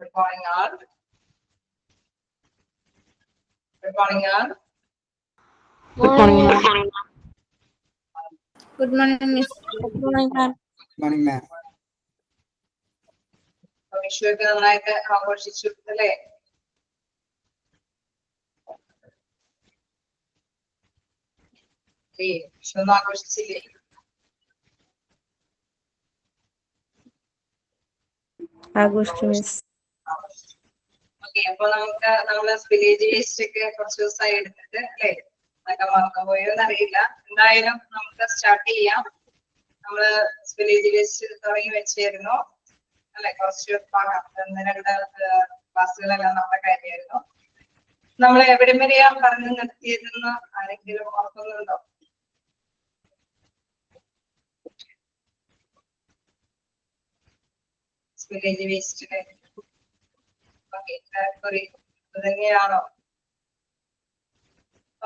Good morning, all. Good morning, all. Good morning, ma'am. Good morning, Miss. Good morning, ma'am. Good morning, ma'am. വിഷുവൊക്കെ നന്നായിട്ട് ആഘോഷിച്ചു അല്ലേ? വിഷു ഒന്നും ആഘോഷിച്ചില്ലേ? ആഘോഷിച്ചു miss. Okay, അപ്പൊ നമ്മള് വില്ലേജ് വേസ്റ്റ് ഒക്കെ കുറച്ച് ദിവസമായി എടുത്തിട്ട് അല്ലേ, അതൊക്കെ മറന്നുപോയോന്ന് അറിയില്ല. എന്തായാലും നമുക്ക് സ്റ്റാർട്ട് ചെയ്യാം. നമ്മള് വില്ലേജ് വേസ്റ്റ് തുടങ്ങി വെച്ചായിരുന്നു അല്ലെ, കുറച്ച് 1-2 ക്ലാസ്സുകളെല്ലാം നമ്മുടെ കാര്യമായിരുന്നു. നമ്മൾ എവിടെ വരെയാ പറഞ്ഞു നിർത്തിയതെന്ന് ആരെങ്കിലും ഓർക്കുന്നുണ്ടോ? വില്ലേജ് വേസ്റ്റിന് തന്നെയാണോ?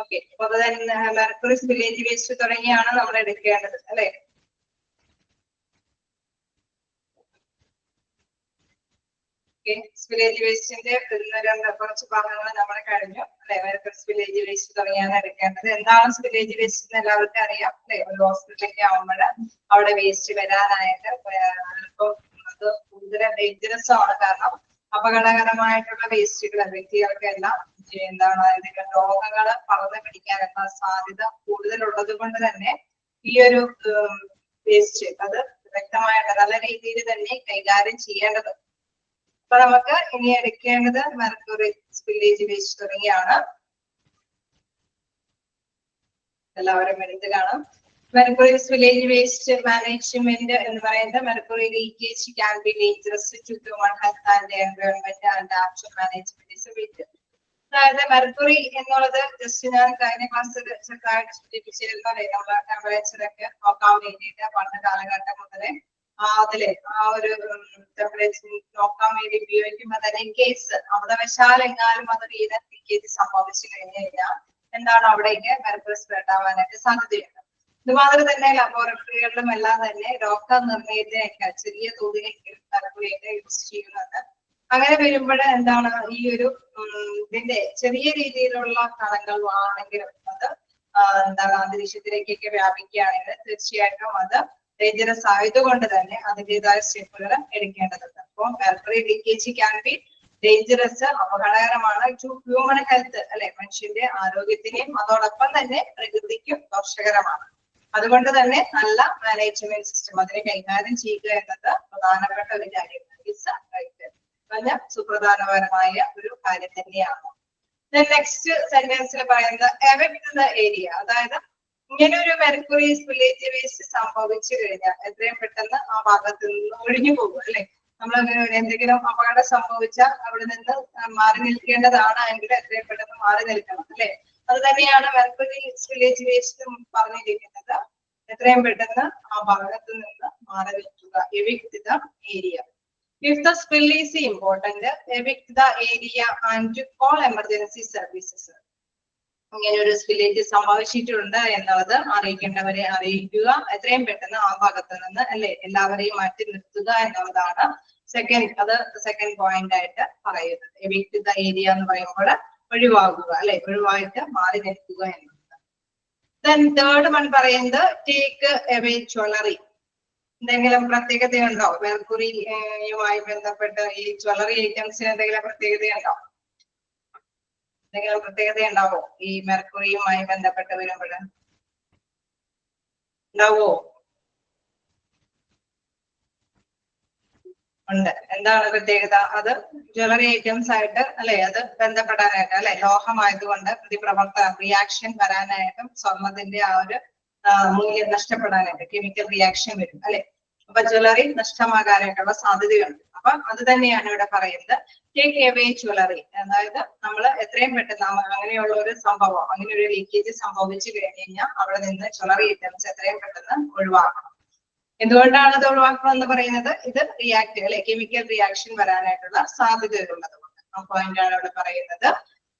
ഓക്കെ, അപ്പൊ അത് തന്നെ മെർക്കുറി വില്ലേജ് വേസ്റ്റ് തുടങ്ങിയാണ് നമ്മൾ എടുക്കേണ്ടത് അല്ലെ? വില്ലേജ് വേസ്റ്റിന്റെ കുറച്ച് ഭാഗങ്ങൾ നമ്മൾ കഴിഞ്ഞു അല്ലെ. വില്ലേജ് വേസ്റ്റ് തുടങ്ങിയാണ് എടുക്കേണ്ടത്. എന്താണ് വില്ലേജ് വേസ്റ്റ് എന്ന് എല്ലാവർക്കും അറിയാം അല്ലെ. ഒരു ഹോസ്പിറ്റലിലേക്ക് ആവുമ്പോൾ അവിടെ വേസ്റ്റ് വരാനായിട്ട് ഇപ്പം അത് കൂടുതൽ ഡേഞ്ചറസ് ആണ്. കാരണം അപകടകരമായിട്ടുള്ള വേസ്റ്റുകൾ വ്യക്തികൾക്കെല്ലാം എന്താണ് ഇതിന്റെ രോഗങ്ങൾ പകർന്നു പിടിക്കാനുള്ള സാധ്യത കൂടുതലുള്ളത് കൊണ്ട് തന്നെ ഈ ഒരു വേസ്റ്റ് അത് വ്യക്തമായിട്ട് നല്ല രീതിയിൽ തന്നെ കൈകാര്യം ചെയ്യേണ്ടത്. അപ്പൊ നമുക്ക് ഇനി എടുക്കേണ്ടത് മെർക്കുറി വില്ലേജ് വേസ്റ്റ് തുടങ്ങിയാണ്. എല്ലാവരും എടുത്ത് കാണാം. മെർക്കുറി വില്ലേജ് വേസ്റ്റ് മാനേജ്മെന്റ് എന്ന് പറയുന്നത് mercury leakage can be dangerous to human health and environment and action management is with. അതായത് മെർക്കുറി എന്നുള്ളത് ജസ്റ്റ് ഞാൻ കഴിഞ്ഞ ക്ലാസ്സിൽ ചെറുതായിട്ട് സൂചിപ്പിച്ചിരുന്നു അല്ലെ. നമ്മളെ ടെമ്പറേച്ചർ ഒക്കെ നോക്കാൻ വേണ്ടിയിട്ട് പണ്ട് കാലഘട്ടം മുതലേ അതിലെ ആ ഒരു ടെമ്പറേച്ചർ നോക്കാൻ വേണ്ടി ഉപയോഗിക്കുമ്പോൾ തന്നെ ഇൻ കേസ് അബദ്ധവശാലെങ്ങാനും അത് ലീക്കേജ് സംഭവിച്ചു കഴിഞ്ഞു കഴിഞ്ഞാൽ എന്താണ് അവിടേക്ക് മെർക്കുറി സ്പ്രെഡ് ആവാനായിട്ട് സാധ്യതയുണ്ട്. ഇതുമാതിരി തന്നെ ലബോറട്ടറികളിലും എല്ലാം തന്നെ രോഗനിർണയത്തിനൊക്കെ ചെറിയ തോതിലേക്ക് മെർക്കുറിയൊക്കെ യൂസ് ചെയ്യുന്നുണ്ട്. അങ്ങനെ വരുമ്പോൾ എന്താണ് ഈ ഒരു ഇതിന്റെ ചെറിയ രീതിയിലുള്ള കണങ്ങൾ ആണെങ്കിലും അത് എന്താണ് അന്തരീക്ഷത്തിലേക്കൊക്കെ വ്യാപിക്കുകയാണെങ്കിൽ തീർച്ചയായിട്ടും അത് ഡേഞ്ചറസ് ആയതുകൊണ്ട് തന്നെ അതിൻ്റെതായ സ്റ്റെപ്പുകൾ എടുക്കേണ്ടതുണ്ട്. അപ്പോൾ mercury leakage can be dangerous, അപകടകരമാണ് ടു ഹ്യൂമൻ ഹെൽത്ത് അല്ലെ, മനുഷ്യന്റെ ആരോഗ്യത്തിനെയും അതോടൊപ്പം തന്നെ പ്രകൃതിക്കും ദോഷകരമാണ്. അതുകൊണ്ട് തന്നെ നല്ല മാനേജ്മെന്റ് സിസ്റ്റം അതിനെ കൈകാര്യം ചെയ്യുക എന്നത് പ്രധാനപ്പെട്ട ഒരു കാര്യമാണ്. സുപ്രധാനപരമായ ഒരു കാര്യം തന്നെയാണ്. നെക്സ്റ്റ് സെന്റൻസിൽ പറയുന്നത് എവിക്ട് ദ ഏരിയ. അതായത് ഇങ്ങനെ ഒരു മെർക്കുറി വില്ലേജ് വേസ്റ്റ് സംഭവിച്ചു കഴിഞ്ഞാൽ എത്രയും പെട്ടെന്ന് ആ ഭാഗത്ത് നിന്ന് ഒഴിഞ്ഞു പോകും അല്ലെ. നമ്മൾ എന്തെങ്കിലും അപകടം സംഭവിച്ചാൽ അവിടെ നിന്ന് മാറി നിൽക്കേണ്ടതാണ് എങ്കിൽ എത്രയും പെട്ടെന്ന് മാറി നിൽക്കണം അല്ലെ. അത് തന്നെയാണ് മെർക്കുറി വില്ലേജ് വേസ്റ്റ് പറഞ്ഞിരിക്കുന്നത്. എത്രയും പെട്ടെന്ന് ആ ഭാഗത്ത് നിന്ന് മാറി നിൽക്കുക. Evict the area. If the spill is important, evict the area and call emergency services. ഇങ്ങനെ ഒരു സ്പില്ലേജ് സംഭവിച്ചിട്ടുണ്ട് എന്നുള്ളത് അറിയിക്കേണ്ടവരെ അറിയിക്കുക. എത്രയും പെട്ടെന്ന് ആ ഭാഗത്ത് നിന്ന് അല്ലെ എല്ലാവരെയും മാറ്റി നിർത്തുക എന്നുള്ളതാണ് സെക്കൻഡ് പോയിന്റ് ആയിട്ട് പറയുന്നത്. എവിക്ട് ദ ഏരിയ എന്ന് പറയുമ്പോൾ ഒഴിവാക്കുക അല്ലെ, ഒഴിവായിട്ട് മാറി നിൽക്കുക എന്നുള്ളത്. Then third one പറയുന്നത് ടേക്ക് എവേ ജ്വല്ലറി. എന്തെങ്കിലും പ്രത്യേകതയുണ്ടോ മെർക്കുറിയുമായി ബന്ധപ്പെട്ട്? ഈ ജ്വല്ലറി ഐറ്റംസിന് എന്തെങ്കിലും പ്രത്യേകതയുണ്ടോ? എന്തെങ്കിലും പ്രത്യേകത ഉണ്ടാവോ ഈ മെർക്കുറിയുമായി ബന്ധപ്പെട്ട് വരുമ്പോൾ? ഉണ്ടാവോ? ഉണ്ട്. എന്താണ് പ്രത്യേകത? അത് ജ്വല്ലറി ഐറ്റംസ് ആയിട്ട് അല്ലെ, അത് ബന്ധപ്പെടാനായിട്ട് അല്ലെ, ലോഹമായതുകൊണ്ട് പ്രതിപ്രവർത്തനം റിയാക്ഷൻ വരാനായിട്ടും സ്വർണത്തിന്റെ ആ ഒരു മൂല്യം നഷ്ടപ്പെടാനായിട്ട് കെമിക്കൽ റിയാക്ഷൻ വരും അല്ലെ. അപ്പൊ ജ്വല്ലറി നഷ്ടമാകാനായിട്ടുള്ള സാധ്യതയുണ്ട്. അപ്പൊ അത് തന്നെയാണ് ഇവിടെ പറയുന്നത് ടേക്ക് എവേ ജ്വല്ലറി. അതായത് നമ്മൾ എത്രയും പെട്ടെന്ന് അങ്ങനെയുള്ള ഒരു സംഭവം, അങ്ങനെ ഒരു ലീക്കേജ് സംഭവിച്ചു കഴിഞ്ഞു കഴിഞ്ഞാൽ അവിടെ നിന്ന് ജ്വല്ലറി ഐറ്റംസ് എത്രയും പെട്ടെന്ന് ഒഴിവാക്കണം. എന്തുകൊണ്ടാണ് അത് ഒഴിവാക്കണം എന്ന് പറയുന്നത്? ഇത് റിയാക്ട് അല്ലെ, കെമിക്കൽ റിയാക്ഷൻ വരാനായിട്ടുള്ള സാധ്യതയുള്ളത് കൊണ്ട്. ആ പോയിന്റ് ആണ് ഇവിടെ പറയുന്നത്.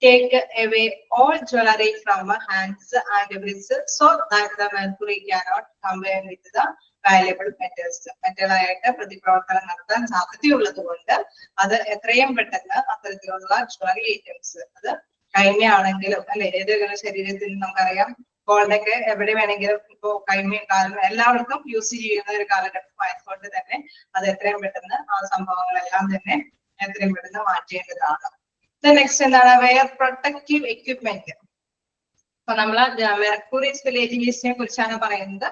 take away all jewelry from hands and wrists so that the mercury cannot combine with the valuable metals. മെറ്റലായിട്ട് പ്രതിപ്രവർത്തനം നടത്താൻ സാധ്യതയുള്ളത് കൊണ്ട് അത് എത്രയും പെട്ടെന്ന് അത്തരത്തിലുള്ള ജ്വല്ലറി ഐറ്റംസ്, അത് കൈമയാണെങ്കിലും അല്ലെ ഏതെങ്കിലും ശരീരത്തിൽ നമുക്കറിയാം ഗോൾഡൊക്കെ എവിടെ വേണമെങ്കിലും ഇപ്പോ കൈമയും കാലും എല്ലാവർക്കും യൂസ് ചെയ്യുന്ന ഒരു കാലഘട്ടമായതുകൊണ്ട് തന്നെ അത് എത്രയും പെട്ടെന്ന് ആ സംഭവങ്ങളെല്ലാം തന്നെ എത്രയും പെട്ടെന്ന് മാറ്റേണ്ടതാണ്. നെക്സ്റ്റ് എന്താണ്? Wear protective equipment. അപ്പൊ നമ്മള് മെർക്കുറി സ്പില്ലേജിനെ കുറിച്ചാണ് പറയുന്നത്.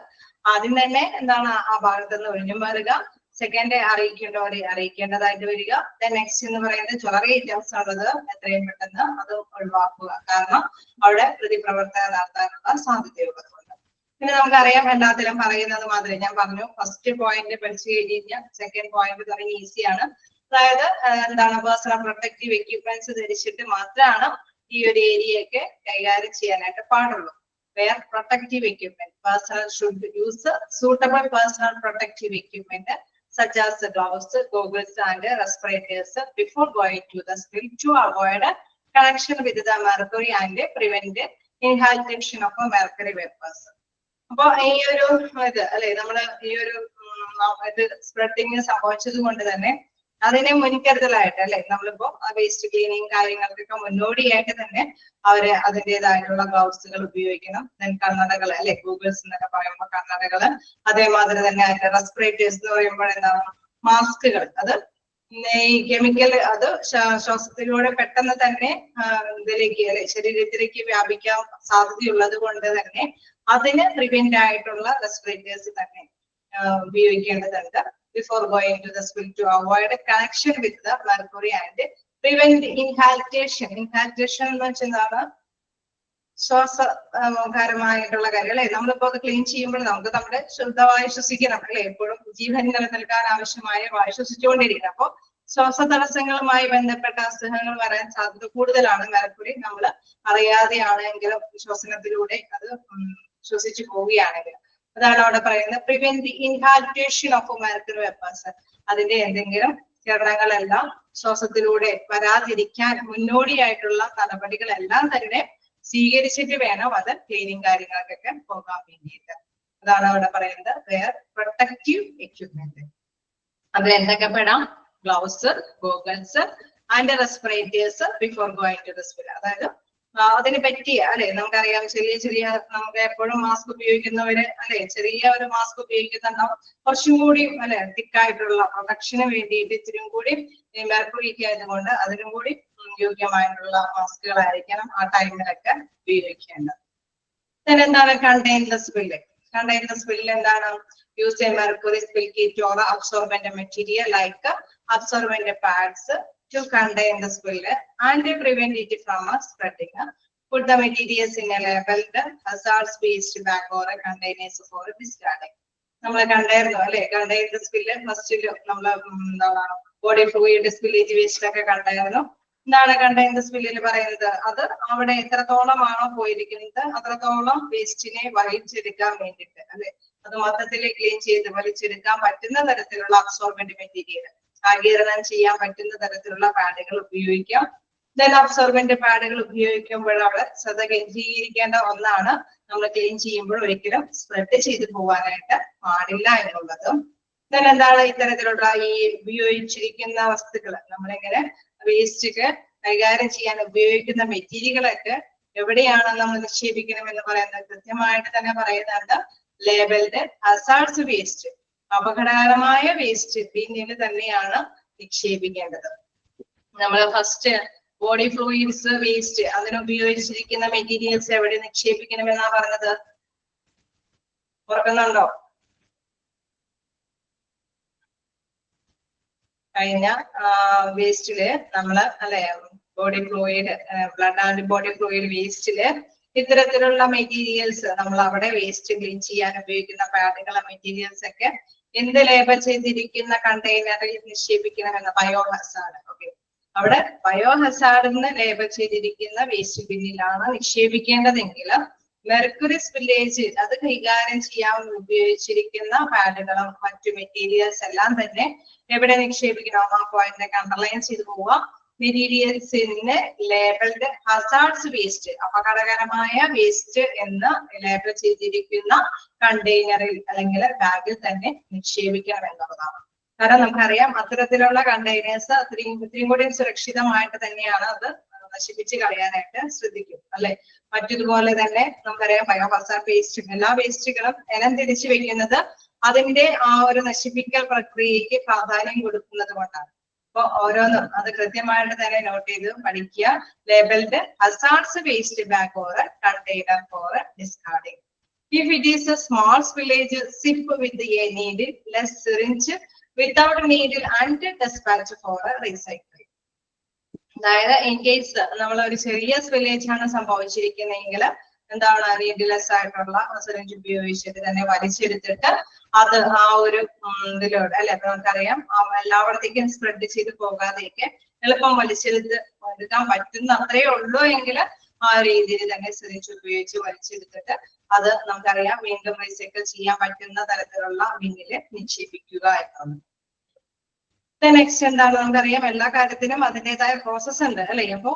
ആദ്യം തന്നെ എന്താണ് ആ ഭാഗത്ത് നിന്ന് ഒഴിഞ്ഞു മാറുക. സെക്കൻഡ് അറിയിക്കേണ്ടവരെ അറിയിക്കേണ്ടതായിട്ട് വരിക. നെക്സ്റ്റ് എന്ന് പറയുന്നത് ജ്വല്ലറി ഐറ്റംസ് ഉള്ളത് എത്രയും പെട്ടെന്ന് അത് ഒഴിവാക്കുക, കാരണം അവിടെ പ്രതിപ്രവർത്തനം നടത്താനുള്ള സാധ്യതയുള്ളത് കൊണ്ട്. പിന്നെ നമുക്കറിയാം എല്ലാത്തിലും പറയുന്നത് മാതിരി ഞാൻ പറഞ്ഞു, ഫസ്റ്റ് പോയിന്റ് പഠിച്ചു കഴിഞ്ഞാൽ സെക്കൻഡ് പോയിന്റ് തുടങ്ങി ഈസിയാണ്. അതായത് എന്താണ് പേഴ്സണൽ പ്രൊട്ടക്റ്റീവ് എക്യുപ്മെന്റ്സ് ധരിച്ചിട്ട് മാത്രമാണ് ഈ ഒരു ഏരിയയൊക്കെ കൈകാര്യം ചെയ്യാനായിട്ട് പാടുള്ളൂ. Wear protective equipment. Personnel should use suitable personal protective equipment such as the gloves, goggles and respirators before going to the spill to avoid connection with the mercury and prevent inhalation of mercury vapors. അപ്പൊ ഈ ഒരു ഇത് അല്ലെ നമ്മള് ഈ ഒരു ഇത് spreading സംഭവിച്ചത് കൊണ്ട് തന്നെ അതിനെ മുൻകരുതലായിട്ട് അല്ലെ നമ്മളിപ്പോ വേസ്റ്റ് ക്ലീനിങ് കാര്യങ്ങൾക്കൊക്കെ മുന്നോടിയായിട്ട് തന്നെ അവര് അതിൻ്റെതായിട്ടുള്ള ഗ്ലൗസുകൾ ഉപയോഗിക്കണം. കണ്ണടകൾ അല്ലെ ഗൂഗിൾസ് എന്നൊക്കെ പറയുമ്പോൾ കണ്ണടകള്, അതേമാതിരി തന്നെ അതിന്റെ റെസ്പിറേറ്റേഴ്സ് എന്ന് പറയുമ്പോൾ എന്താണ് മാസ്കുകൾ, അത് ഈ കെമിക്കൽ അത് ശ്വാസത്തിലൂടെ പെട്ടെന്ന് തന്നെ ഇതിലേക്ക് അല്ലെ ശരീരത്തിലേക്ക് വ്യാപിക്കാൻ സാധ്യതയുള്ളത് കൊണ്ട് തന്നെ അതിന് പ്രിവെന്റ് ആയിട്ടുള്ള റെസ്പിറേറ്റേഴ്സ് തന്നെ ഉപയോഗിക്കേണ്ടതുണ്ട്. Before going to the spill to avoid a connection with the mercury and prevent inhalation. Inhalation എന്ന് വെച്ചാൽ ശ്വാസകരമായിട്ടുള്ള കാര്യം അല്ലെ. നമ്മളിപ്പോ അത് ക്ലീൻ ചെയ്യുമ്പോൾ നമുക്ക് നമ്മുടെ ശുദ്ധവായു ശ്വസിക്കണം അല്ലെ. എപ്പോഴും ജീവൻ നിലനിൽക്കാൻ ആവശ്യമായ വായു ശ്വസിച്ചുകൊണ്ടിരിക്കണം. അപ്പൊ ശ്വാസ തടസ്സങ്ങളുമായി ബന്ധപ്പെട്ട അസുഖങ്ങൾ വരാൻ സാധ്യത കൂടുതലാണ്. മെർക്കുറി നമ്മൾ അറിയാതെയാണെങ്കിലും ശ്വസനത്തിലൂടെ അത് ശ്വസിച്ചു പോവുകയാണെങ്കിൽ. അതാണ് അവിടെ പറയുന്നത് prevent the inhalation of mercury vapours. അതിന്റെ എന്തെങ്കിലും കിരണങ്ങളെല്ലാം ശ്വാസത്തിലൂടെ വരാതിരിക്കാൻ മുന്നോടിയായിട്ടുള്ള നടപടികളെല്ലാം തന്നെ സ്വീകരിച്ചിട്ട് വേണം അത് ക്ലീനിങ് കാര്യങ്ങൾക്കൊക്കെ പോകാൻ വേണ്ടിയിട്ട്. അതാണ് അവിടെ പറയുന്നത് വെയർ പ്രൊട്ടക്റ്റീവ് എക്യുപ്മെന്റ്. അതിൽ എന്തൊക്കെ പെടാം? Gloves, goggles and respirators before going to the spill. അതായത് അതിന് പറ്റിയ അല്ലെ നമുക്കറിയാം ചെറിയ നമുക്ക് എപ്പോഴും മാസ്ക് ഉപയോഗിക്കുന്നവര് അല്ലെ ചെറിയ ഒരു മാസ്ക് ഉപയോഗിക്കുന്നുണ്ടാവും. കുറച്ചും കൂടി അല്ലെ തിക്കായിട്ടുള്ള പ്രൊട്ടക്ഷന് വേണ്ടിയിട്ട് ഇത്തിരി കൂടി മെർക്കുറിക്ക് ആയതുകൊണ്ട് അതിനും കൂടി യോഗ്യമായിട്ടുള്ള മാസ്കുകളായിരിക്കണം ആ ടൈമിലൊക്കെ ഉപയോഗിക്കേണ്ടത്. then എന്താണ് contain the spill. Contain the spill എന്താണ്? Use a mercury spill kit or absorbent material like absorbent pads to contain the spill and prevent it from spreading. Put the materials in a labeled hazardous waste bag or a containers for discarding. നമ്മൾ കണ്ടായിരുന്നു അല്ലെ contain the spill ഫസ്റ്റില് നമ്മള് എന്താണ് body fluid spillage waste ഒക്കെ കണ്ടായിരുന്നു. എന്താണ് contain the സ്പില്ലിൽ പറയുന്നത്? അത് അവിടെ എത്രത്തോളമാണോ പോയിരിക്കുന്നത് അത്രത്തോളം വേസ്റ്റിനെ വലിച്ചെടുക്കാൻ വേണ്ടിയിട്ട് അല്ലെ അത് മൊത്തത്തിൽ ക്ലീൻ ചെയ്ത് വലിച്ചെടുക്കാൻ പറ്റുന്ന തരത്തിലുള്ള അബ്സോർബന്റ് മെറ്റീരിയൽ ആഗിരണം ചെയ്യാൻ പറ്റുന്ന തരത്തിലുള്ള പാഡുകൾ ഉപയോഗിക്കാം. ദെൻ അബ്സോർബന്റ് പാഡുകൾ ഉപയോഗിക്കുമ്പോൾ അവിടെ ശ്രദ്ധ കേന്ദ്രീകരിക്കേണ്ട ഒന്നാണ് നമ്മൾ ക്ലീൻ ചെയ്യുമ്പോൾ ഒരിക്കലും സ്പ്രെഡ് ചെയ്ത് പോകാനായിട്ട് പാടില്ല എന്നുള്ളത്. ദെൻ എന്താണ് ഇത്തരത്തിലുള്ള ഈ ഉപയോഗിച്ചിരിക്കുന്ന വസ്തുക്കൾ നമ്മളിങ്ങനെ വേസ്റ്റൊക്കെ കൈകാര്യം ചെയ്യാൻ ഉപയോഗിക്കുന്ന മെറ്റീരിയലൊക്കെ എവിടെയാണ് നമ്മൾ നിക്ഷേപിക്കണം എന്ന് പറയുന്നത് കൃത്യമായിട്ട് തന്നെ പറയുന്നുണ്ട്. ലേബൽഡ് ഹസാർഡ്സ് വേസ്റ്റ്, അപകടകരമായ വേസ്റ്റ് ബിന്നിൽ തന്നെയാണ് നിക്ഷേപിക്കേണ്ടത്. നമ്മൾ ഫസ്റ്റ് ബോഡി ഫ്ലൂയിഡ്സ് വേസ്റ്റ് അതിനുപയോഗിച്ചിരിക്കുന്ന മെറ്റീരിയൽസ് എവിടെ നിക്ഷേപിക്കണമെന്നാ പറഞ്ഞത്? ഓർക്കുന്നുണ്ടോ? കഴിഞ്ഞ വേസ്റ്റില് നമ്മള് അല്ലെ body fluid blood and body fluid വേസ്റ്റില് ഇത്തരത്തിലുള്ള മെറ്റീരിയൽസ് നമ്മൾ അവിടെ വേസ്റ്റ് ക്ലീൻ ചെയ്യാൻ ഉപയോഗിക്കുന്ന പാഡുകൾ മെറ്റീരിയൽസ് ഒക്കെ എന്ത് ലേബൽ ചെയ്തിരിക്കുന്ന കണ്ടെയ്നറിൽ നിക്ഷേപിക്കണമെന്ന് ബയോ ഹസാർഡ്. ഓക്കെ, അവിടെ ബയോ ഹസാർഡിന് ലേബൽ ചെയ്തിരിക്കുന്ന വേസ്റ്റ് ബിന്നിലാണ് നിക്ഷേപിക്കേണ്ടതെങ്കിൽ മെർക്കുറി സ്പില്ലേജ് അത് കൈകാര്യം ചെയ്യാൻ ഉപയോഗിച്ചിരിക്കുന്ന പാഡുകളും മറ്റു മെറ്റീരിയൽസ് എല്ലാം തന്നെ എവിടെ നിക്ഷേപിക്കണം ആ പോയിന്റ് അണ്ടർലൈൻ ചെയ്ത് പോവുക. മെറ്റീരിയൽസിന് ലേബിൾഡ് ഹസാർഡ്സ് വേസ്റ്റ്, അപകടകരമായ വേസ്റ്റ് എന്ന് ലേബിൾ ചെയ്തിരിക്കുന്ന കണ്ടെയ്നറിൽ അല്ലെങ്കിൽ ബാഗിൽ തന്നെ നിക്ഷേപിക്കണം എന്നുള്ളതാണ്. കാരണം നമുക്കറിയാം അത്തരത്തിലുള്ള കണ്ടെയ്നേഴ്സ് ഇത്രയും കൂടി സുരക്ഷിതമായിട്ട് തന്നെയാണ് അത് നശിപ്പിച്ച് കളയാനായിട്ട് ശ്രദ്ധിക്കും അല്ലെ. മറ്റതുപോലെ തന്നെ നമുക്കറിയാം ബയോഹസാർഡ് വേസ്റ്റ്, എല്ലാ വേസ്റ്റുകളും ഇനം തിരിച്ചു വെക്കുന്നത് അതിന്റെ ആ ഒരു നശിപ്പിക്കൽ പ്രക്രിയക്ക് പ്രാധാന്യം കൊടുക്കുന്നത് കൊണ്ടാണ്. അപ്പൊ ഓരോന്നും അത് കൃത്യമായിട്ട് തന്നെ നോട്ട് ചെയ്ത് പഠിക്കുക. Labelled hazards waste bag or container for discarding. If it is a small spillage, sip with a needle, less syringe, without needle and dispatch for a recycling. അതായത് ഇൻ കേസ് നമ്മൾ ഒരു ചെറിയ സ്പില്ലേജ് ആണ് സംഭവിച്ചിരിക്കുന്നതെങ്കിൽ എന്താണ് needless ആയിട്ടുള്ള syringe ഉപയോഗിച്ചിട്ട് തന്നെ വലിച്ചെടുത്തിട്ട് അത് ആ ഒരു ഇതിലൂടെ അല്ലെ, നമുക്കറിയാം എല്ലായിടത്തേക്കും സ്പ്രെഡ് ചെയ്ത് പോകാതെയൊക്കെ എളുപ്പം വലിച്ചെടുക്കാൻ പറ്റുന്ന അത്രയേ ഉള്ളൂ എങ്കിൽ ആ രീതിയിൽ തന്നെ സിറിഞ്ച് ഉപയോഗിച്ച് വലിച്ചെടുത്തിട്ട് അത് നമുക്കറിയാം വീണ്ടും റീസൈക്കിൾ ചെയ്യാൻ പറ്റുന്ന തരത്തിലുള്ള ബിന്നില് നിക്ഷേപിക്കുക എന്നുള്ളത്. നെക്സ്റ്റ് എന്താണ്, നമുക്കറിയാം എല്ലാ കാര്യത്തിനും അതിൻ്റെതായ പ്രോസസ് ഉണ്ട് അല്ലെ. അപ്പൊ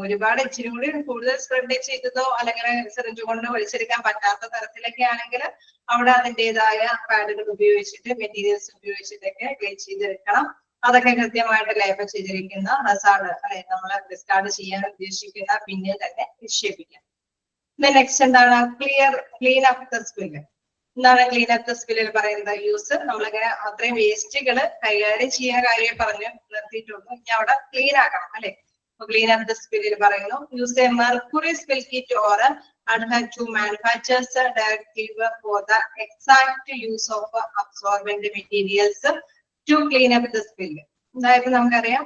ഒരുപാട് ഇച്ചിരി കൂടി കൂടുതൽ സ്പ്രെഡ് ചെയ്തതോ അല്ലെങ്കിൽ സിറിഞ്ച് കൊണ്ട് വലിച്ചെടുക്കാൻ പറ്റാത്ത തരത്തിലൊക്കെ ആണെങ്കിൽ അവിടെ അതിൻ്റെതായ പാഡുകൾ ഉപയോഗിച്ചിട്ട് മെറ്റീരിയൽസ് ഉപയോഗിച്ചിട്ടൊക്കെ ക്ലീൻ ചെയ്തെടുക്കണം. അതൊക്കെ കൃത്യമായിട്ട് ലേബൽ ചെയ്തിരിക്കുന്ന ഹസാർഡ് അല്ലെ നമ്മൾ ഡിസ്കാർഡ് ചെയ്യാൻ ഉദ്ദേശിക്കുന്ന പിന്നിൽ തന്നെ നിക്ഷേപിക്കാം. നെക്സ്റ്റ് എന്താണ്, ക്ലീൻ അപ്പ് ദ സ്പില്ല്. എന്താണ് ക്ലീൻ അപ്പ് ദ സ്പില്ലിൽ പറയുന്നത്? യൂസ് നമ്മളിങ്ങനെ അത്രയും വേസ്റ്റുകൾ കൈകാര്യം ചെയ്യാൻ കാര്യം പറഞ്ഞു നിർത്തിയിട്ടുള്ളൂ, ഇനി അവിടെ ക്ലീൻ ആക്കണം അല്ലെ. അപ്പൊ ക്ലീൻ അപ്പ് ദ സ്പില്ലിൽ പറയുന്നു use a mercury spill kit or adhere to manufacturer's directive for the exact use of absorbent materials to clean up the spill. അതായത് നമുക്കറിയാം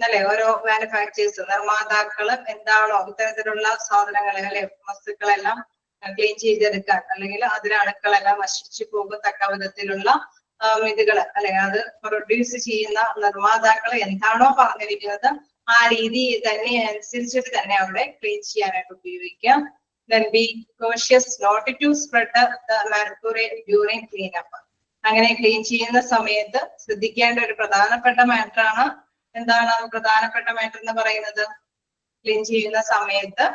അല്ലെ ഓരോ മാനുഫാക്ചേഴ്സ് നിർമ്മാതാക്കള് എന്താണോ ഇത്തരത്തിലുള്ള സാധനങ്ങളെ അല്ലെ വസ്തുക്കളെല്ലാം ക്ലീൻ ചെയ്തെടുക്കാൻ അല്ലെങ്കിൽ അതിലെ അണുക്കളെല്ലാം നശിച്ചു പോകത്തക്ക വിധത്തിലുള്ള ഇതുകള് അല്ലെ അത് പ്രൊഡ്യൂസ് ചെയ്യുന്ന നിർമ്മാതാക്കൾ എന്താണോ പറഞ്ഞിരിക്കുന്നത് ആ രീതി തന്നെ അനുസരിച്ചിട്ട് തന്നെ അവിടെ ക്ലീൻ ചെയ്യാനായിട്ട് ഉപയോഗിക്കാം. Then be cautious not to spread the mercury during cleanup. അങ്ങനെ ക്ലീൻ ചെയ്യുന്ന സമയത്ത് ശ്രദ്ധിക്കേണ്ട ഒരു പ്രധാനപ്പെട്ട മാറ്റർ ആണ്. എന്താണ് പ്രധാനപ്പെട്ട മാറ്റർ എന്ന് പറയുന്നത്? ക്ലീൻ ചെയ്യുന്ന സമയത്ത്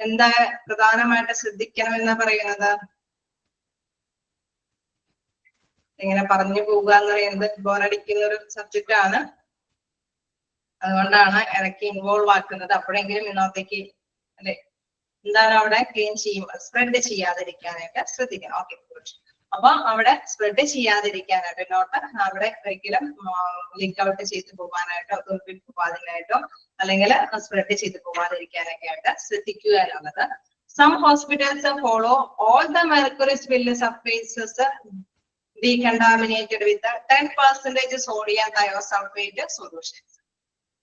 എന്താ പ്രധാനമായിട്ട് ശ്രദ്ധിക്കണം എന്ന് പറയുന്നത്? ഇങ്ങനെ പറഞ്ഞു പോവുക എന്ന് പറയുന്നത് ബോറടിക്കുന്ന ഒരു സബ്ജക്റ്റ് ആണ്, അതുകൊണ്ടാണ് ഇടയ്ക്ക് ഇൻവോൾവ് ആക്കുന്നത്. അപ്പോഴെങ്കിലും ഇന്നത്തേക്ക് അല്ലെ എന്താണ് അവിടെ ക്ലീൻ ചെയ്യുമ്പോൾ സ്പ്രെഡ് ചെയ്യാതിരിക്കാനായിട്ട് ശ്രദ്ധിക്കണം. ഓക്കെ, അപ്പൊ അവിടെ സ്പ്രെഡ് ചെയ്യാതിരിക്കാനായിട്ട് നോട്ട് അവിടെ ഒരിക്കലും ലീക്ക് ഔട്ട് ചെയ്ത് പോകാനായിട്ടോ പോകാതിനായിട്ടോ അല്ലെങ്കിൽ സ്പ്രെഡ് ചെയ്ത് പോകാതിരിക്കാനൊക്കെ ആയിട്ട് ശ്രദ്ധിക്കുക എന്നുള്ളത്. Some hospitals follow all the mercury spill surfaces decontaminated with 10% sodium thiosulfate solutions.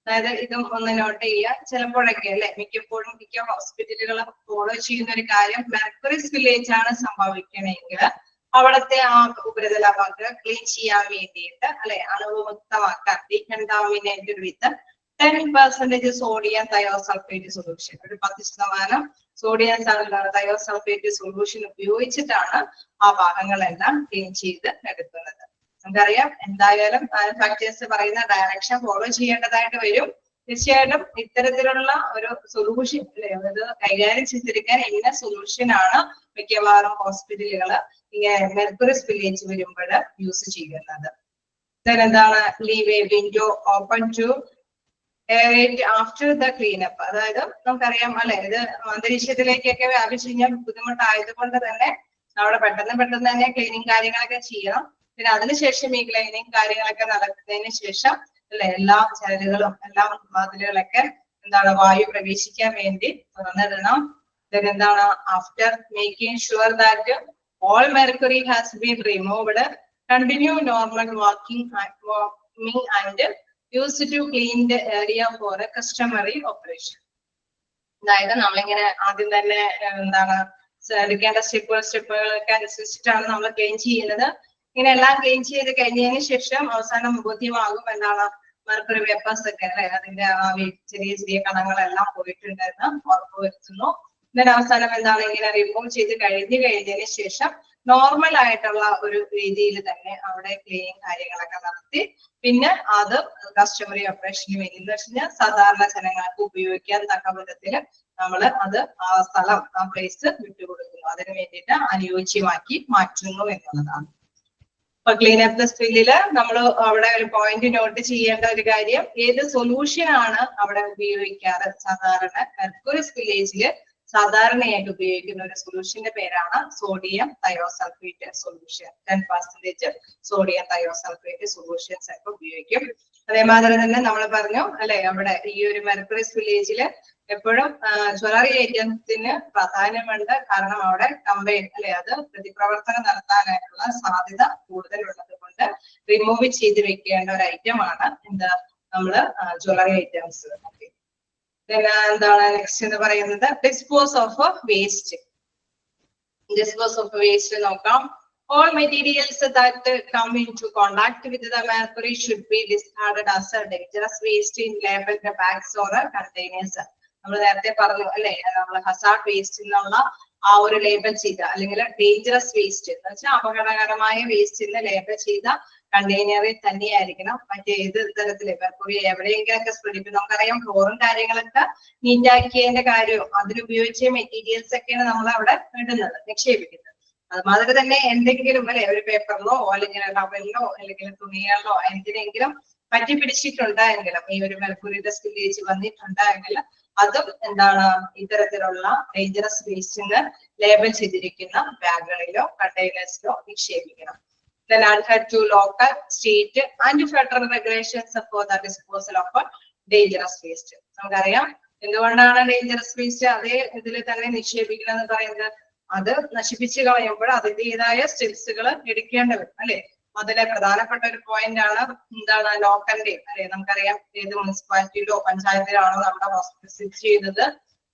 അതായത് ഇതും ഒന്ന് നോട്ട് ചെയ്യുക. ചിലപ്പോഴൊക്കെ അല്ലെ മിക്കപ്പോഴും മിക്ക ഹോസ്പിറ്റലുകളും ഫോളോ ചെയ്യുന്ന ഒരു കാര്യം മെർക്കുറി സ്പില്ലേജ് ആണ് സംഭവിക്കണമെങ്കിൽ അവിടുത്തെ ആ ഉപരിതല ഭാഗം ക്ലീൻ ചെയ്യാൻ വേണ്ടിയിട്ട് അല്ലെ അണുവിമുക്തമാക്കാൻ ഡീകണ്ടാമിനേറ്റഡ് വിത്ത് 10% സോഡിയം തയോസൾഫേറ്റ് സൊല്യൂഷൻ, ഒരു 10% സോഡിയം തയോസൾഫേറ്റ് സൊല്യൂഷൻ ഉപയോഗിച്ചിട്ടാണ് ആ ഭാഗങ്ങളെല്ലാം ക്ലീൻ ചെയ്ത് എടുക്കുന്നത്. നമുക്കറിയാം എന്തായാലും മാനുഫാക്ചേഴ്സ് പറയുന്ന ഡയറക്ഷൻ ഫോളോ ചെയ്യേണ്ടതായിട്ട് വരും. തീർച്ചയായിട്ടും ഇത്തരത്തിലുള്ള ഒരു സൊല്യൂഷൻ അല്ലെ അത് കൈകാര്യം ചെയ്തെടുക്കാൻ ഇന്ന സൊല്യൂഷൻ ആണ് മിക്കവാറും ഹോസ്പിറ്റലുകൾ ഇങ്ങനെ മെർക്കുറി സ്പില്ലേജ് വരുമ്പോൾ യൂസ് ചെയ്യുന്നത്. എന്താണ് leave a window open to after the cleanup. അതായത് നമുക്കറിയാം അല്ലെ ഇത് അന്തരീക്ഷത്തിലേക്കൊക്കെ വ്യാപിച്ചു കഴിഞ്ഞാൽ ബുദ്ധിമുട്ടായതുകൊണ്ട് തന്നെ അവിടെ പെട്ടെന്ന് തന്നെ ക്ലീനിങ് കാര്യങ്ങളൊക്കെ ചെയ്യണം. പിന്നെ അതിനുശേഷം ഈ ക്ലീനിങ് കാര്യങ്ങളൊക്കെ നടക്കുന്നതിന് ശേഷം അല്ലെ എല്ലാ ചരലുകളും എല്ലാ വാതിലുകളൊക്കെ എന്താണ് വായു പ്രവേശിക്കാൻ വേണ്ടി തുറന്നിടണം. എന്താണ് after making sure that all mercury has been removed continue normal walking and use to clean the area for a customary operation. അതായത് നമ്മളിങ്ങനെ ആദ്യം തന്നെ എന്താണ് എടുക്കേണ്ട സ്റ്റെപ്പുകളൊക്കെ അനുസരിച്ചിട്ടാണ് നമ്മൾ ക്ലീൻ ചെയ്യുന്നത്. ഇങ്ങനെ എല്ലാം ക്ലീൻ ചെയ്ത് കഴിഞ്ഞതിന് ശേഷം അവസാനം ബോധ്യമാകും എന്താണ് മെർക്കുറി വേപ്പേഴ്സ് ഒക്കെ അല്ലെ അതിന്റെ ചെറിയ കണങ്ങളെല്ലാം പോയിട്ടുണ്ടെന്ന് ഉറപ്പുവരുത്തുന്നു. ഇതിന് അവസാനം എന്താണ് ഇങ്ങനെ റിമൂവ് ചെയ്ത് കഴിഞ്ഞതിന് ശേഷം നോർമൽ ആയിട്ടുള്ള ഒരു രീതിയിൽ തന്നെ അവിടെ ക്ലീനിങ് കാര്യങ്ങളൊക്കെ നടത്തി പിന്നെ അത് കസ്റ്റമറി ഓപ്പറേഷന് വേണ്ടി എന്ന് വെച്ചാൽ സാധാരണ ജനങ്ങൾക്ക് ഉപയോഗിക്കാൻ തക്ക വിധത്തിൽ നമ്മൾ അത് ആ സ്ഥലം ആ പ്ലേസ് വിട്ടുകൊടുക്കുന്നു അതിന് വേണ്ടിയിട്ട് അനുയോജ്യമാക്കി മാറ്റുന്നു എന്നുള്ളതാണ്. അപ്പൊ ക്ലീൻ അപ്പ് ദ സ്പില്ലില് നമ്മൾ അവിടെ ഒരു പോയിന്റ് നോട്ട് ചെയ്യേണ്ട ഒരു കാര്യം ഏത് സൊല്യൂഷൻ ആണ് അവിടെ ഉപയോഗിക്കാറ്. സാധാരണ മെർക്കുറി സ്പില്ലേജില് സാധാരണയായിട്ട് ഉപയോഗിക്കുന്ന ഒരു സൊല്യൂഷന്റെ പേരാണ് sodium thiosulphate solution. 10% sodium thiosulphate solutions ഒക്കെ ഉപയോഗിക്കും. അതേമാതിരി തന്നെ നമ്മൾ പറഞ്ഞു അല്ലെ അവിടെ ഈ ഒരു മെർക്കുറി സ്പില്ലേജില് എപ്പോഴും ജ്വല്ലറി ഐറ്റംസിന് പ്രാധാന്യമുണ്ട്. കാരണം അവിടെ കമ്പൈൻ അല്ലെ അത് പ്രതിപ്രവർത്തനം നടത്താനായിട്ടുള്ള സാധ്യത കൂടുതലുള്ളത് കൊണ്ട് റിമൂവ് ചെയ്ത് വെക്കേണ്ട ഒരു ഐറ്റം ആണ് എന്താ നമ്മള് ജ്വല്ലറി ഐറ്റംസ്. എന്താണ് നെക്സ്റ്റ് എന്ന് പറയുന്നത് dispose of waste. Dispose of waste നോക്കാം. All materials that come into contact with the mercury should be discarded as a dangerous waste in labeled bags or containers. നമ്മൾ നേരത്തെ പറഞ്ഞു അല്ലെ നമ്മൾ ഹസാർഡ് വേസ്റ്റ് എന്നുള്ള ആ ഒരു ലേബൽ ചെയ്ത അല്ലെങ്കിൽ ഡേഞ്ചറസ് വേസ്റ്റ് എന്ന് വെച്ചാൽ അപകടകരമായ വേസ്റ്റ് എന്ന് ലേബൽ ചെയ്ത കണ്ടെയ്നറിൽ തന്നെയായിരിക്കണം മറ്റേത് തരത്തില് മെർക്കുറി എവിടെയെങ്കിലൊക്കെ സ്പ്രെഡ് ഇപ്പൊ നമുക്കറിയാം ഫ്ലോറും കാര്യങ്ങളൊക്കെ നീറ്റാക്കിയതിന്റെ കാര്യവും അതിലുപയോഗിച്ച മെറ്റീരിയൽസ് ഒക്കെയാണ് നമ്മൾ അവിടെ ഇടുന്നത് നിക്ഷേപിക്കുന്നത്. അതുമാതിരി തന്നെ എന്തെങ്കിലും അല്ലെ ഒരു പേപ്പറിലോ അല്ലെങ്കിൽ ടവലിലോ അല്ലെങ്കിൽ തുണികളിലോ എന്തിനെങ്കിലും പറ്റി പിടിച്ചിട്ടുണ്ടെങ്കിലും ഈ ഒരു മെർക്കുറിയുടെ സ്പില്ലേജ് വന്നിട്ടുണ്ടെങ്കിൽ അതും എന്താണ് ഇത്തരത്തിലുള്ള ഡേഞ്ചറസ് വേസ്റ്റിന് ലേബൽ ചെയ്തിരിക്കുന്ന ബാഗുകളിലോ കണ്ടെയ്നേഴ്സിലോ നിക്ഷേപിക്കണം. Then adhere to local, state and federal regulations for the disposal of dangerous waste. നമുക്കറിയാം എന്തുകൊണ്ടാണ് ഡേഞ്ചറസ് വേസ്റ്റ് അതേ ഇതിൽ തന്നെ നിക്ഷേപിക്കണം എന്ന് പറയുന്നത്. അത് നശിപ്പിച്ചു കളയുമ്പോൾ അതിൻ്റെതായ സ്റ്റെപ്സുകൾ എടുക്കേണ്ടി വരും അല്ലെ. അതിലെ പ്രധാനപ്പെട്ട ഒരു പോയിന്റ് ആണ് എന്താണ് ലോക്കലിന്റെ അല്ലെ. നമുക്കറിയാം ഏത് മുനിസിപ്പാലിറ്റിയിലോ പഞ്ചായത്തിലാണോ നമ്മുടെ ഹോസ്പിറ്റൽ സ്ഥിതി ചെയ്യുന്നത്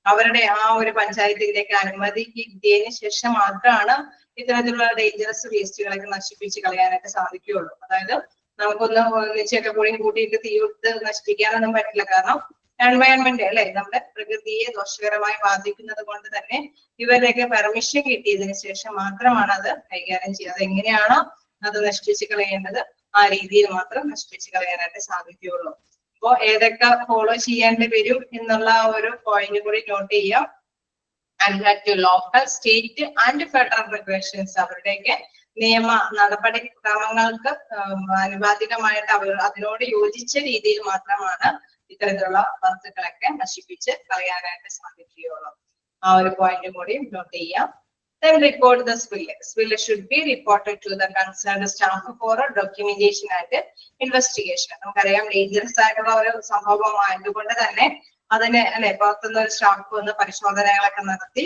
അവരുടെ ആ ഒരു പഞ്ചായത്തിലേക്ക് അനുമതി കിട്ടിയതിന് ശേഷം മാത്രമാണ് ഇത്തരത്തിലുള്ള ഡേഞ്ചറസ് വേസ്റ്റുകളൊക്കെ നശിപ്പിച്ച് കളയാനൊക്കെ സാധിക്കുകയുള്ളൂ. അതായത് നമുക്കൊന്ന് ഒന്നിച്ചൊക്കെ കൂട്ടിയിട്ട് തീയിട്ട് നശിപ്പിക്കാനൊന്നും പറ്റില്ല. കാരണം എൻവയൺമെന്റ് അല്ലെ നമ്മുടെ പ്രകൃതിയെ ദോഷകരമായി ബാധിക്കുന്നത് കൊണ്ട് തന്നെ ഇവരുടെയൊക്കെ പെർമിഷൻ കിട്ടിയതിനു ശേഷം മാത്രമാണ് അത് കൈകാര്യം ചെയ്യുക. അത് എങ്ങനെയാണോ അത് നശിപ്പിച്ച് കളയേണ്ടത് ആ രീതിയിൽ മാത്രം നശിപ്പിച്ച് കളയാനായിട്ട് സാധിക്കുകയുള്ളൂ. അപ്പോ ഏതൊക്കെ ഫോളോ ചെയ്യേണ്ടി വരും എന്നുള്ള ഒരു പോയിന്റ് കൂടി നോട്ട് ചെയ്യാം. adhere to local, state and federal regulations. അവരുടെയൊക്കെ നിയമ നടപടി ക്രമങ്ങൾക്ക് അനുപാതികമായിട്ട് അതിനോട് യോജിച്ച രീതിയിൽ മാത്രമാണ് ഇത്തരത്തിലുള്ള വസ്തുക്കളൊക്കെ നശിപ്പിച്ച് കളയാനായിട്ട് സാധിക്കുകയുള്ളൂ. ആ ഒരു പോയിന്റ് കൂടി നോട്ട് ചെയ്യാം. Then report the spill. Spill should be reported to the concerned staff for documentation and investigation. നമുക്കറിയാം ഡേഞ്ചറസ് ആയിട്ടുള്ള ഒരു സംഭവമായതുകൊണ്ട് തന്നെ അതിന് അല്ലെ പുറത്തുനിന്ന് ഒരു സ്റ്റാഫ് വന്ന് പരിശോധനകളൊക്കെ നടത്തി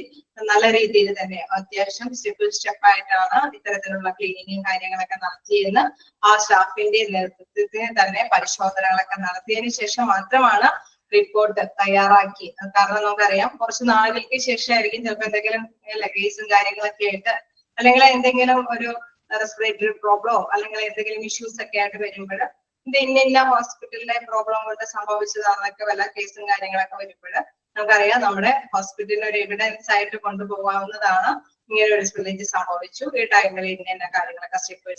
നല്ല രീതിയിൽ തന്നെ അത്യാവശ്യം സ്റ്റെപ്പ് ആയിട്ടാണ് ഇത്തരത്തിലുള്ള ക്ലീനിങ്ങും കാര്യങ്ങളൊക്കെ നടത്തിയെന്ന് ആ സ്റ്റാഫിന്റെ നേതൃത്വത്തിൽ തന്നെ പരിശോധനകളൊക്കെ നടത്തിയതിനു ശേഷം മാത്രമാണ് റിപ്പോർട്ട് തയ്യാറാക്കി. കാരണം നമുക്കറിയാം കുറച്ച് നാളുകൾക്ക് ശേഷമായിരിക്കും ചിലപ്പോൾ എന്തെങ്കിലും കേസും കാര്യങ്ങളൊക്കെ ആയിട്ട് അല്ലെങ്കിൽ എന്തെങ്കിലും ഒരു റെസ്പിറേറ്ററി പ്രോബ്ലമോ അല്ലെങ്കിൽ എന്തെങ്കിലും ഇഷ്യൂസ് ഒക്കെ ആയിട്ട് വരുമ്പോൾ ഇത് ഇന്ന ഹോസ്പിറ്റലിലെ പ്രോബ്ലം കൊണ്ട് സംഭവിച്ചതാണെന്നൊക്കെ വല്ല കേസും കാര്യങ്ങളൊക്കെ വരുമ്പോൾ നമുക്കറിയാം നമ്മുടെ ഹോസ്പിറ്റലിൽ ഒരു എവിഡൻസ് ആയിട്ട് കൊണ്ടുപോകാവുന്നതാണ്. ഇങ്ങനെ ഒരു സ്പില്ലേജ് സംഭവിച്ചു ഈ ടൈമിൽ ഇന്ന കാര്യങ്ങളൊക്കെ സ്റ്റെപ്പ്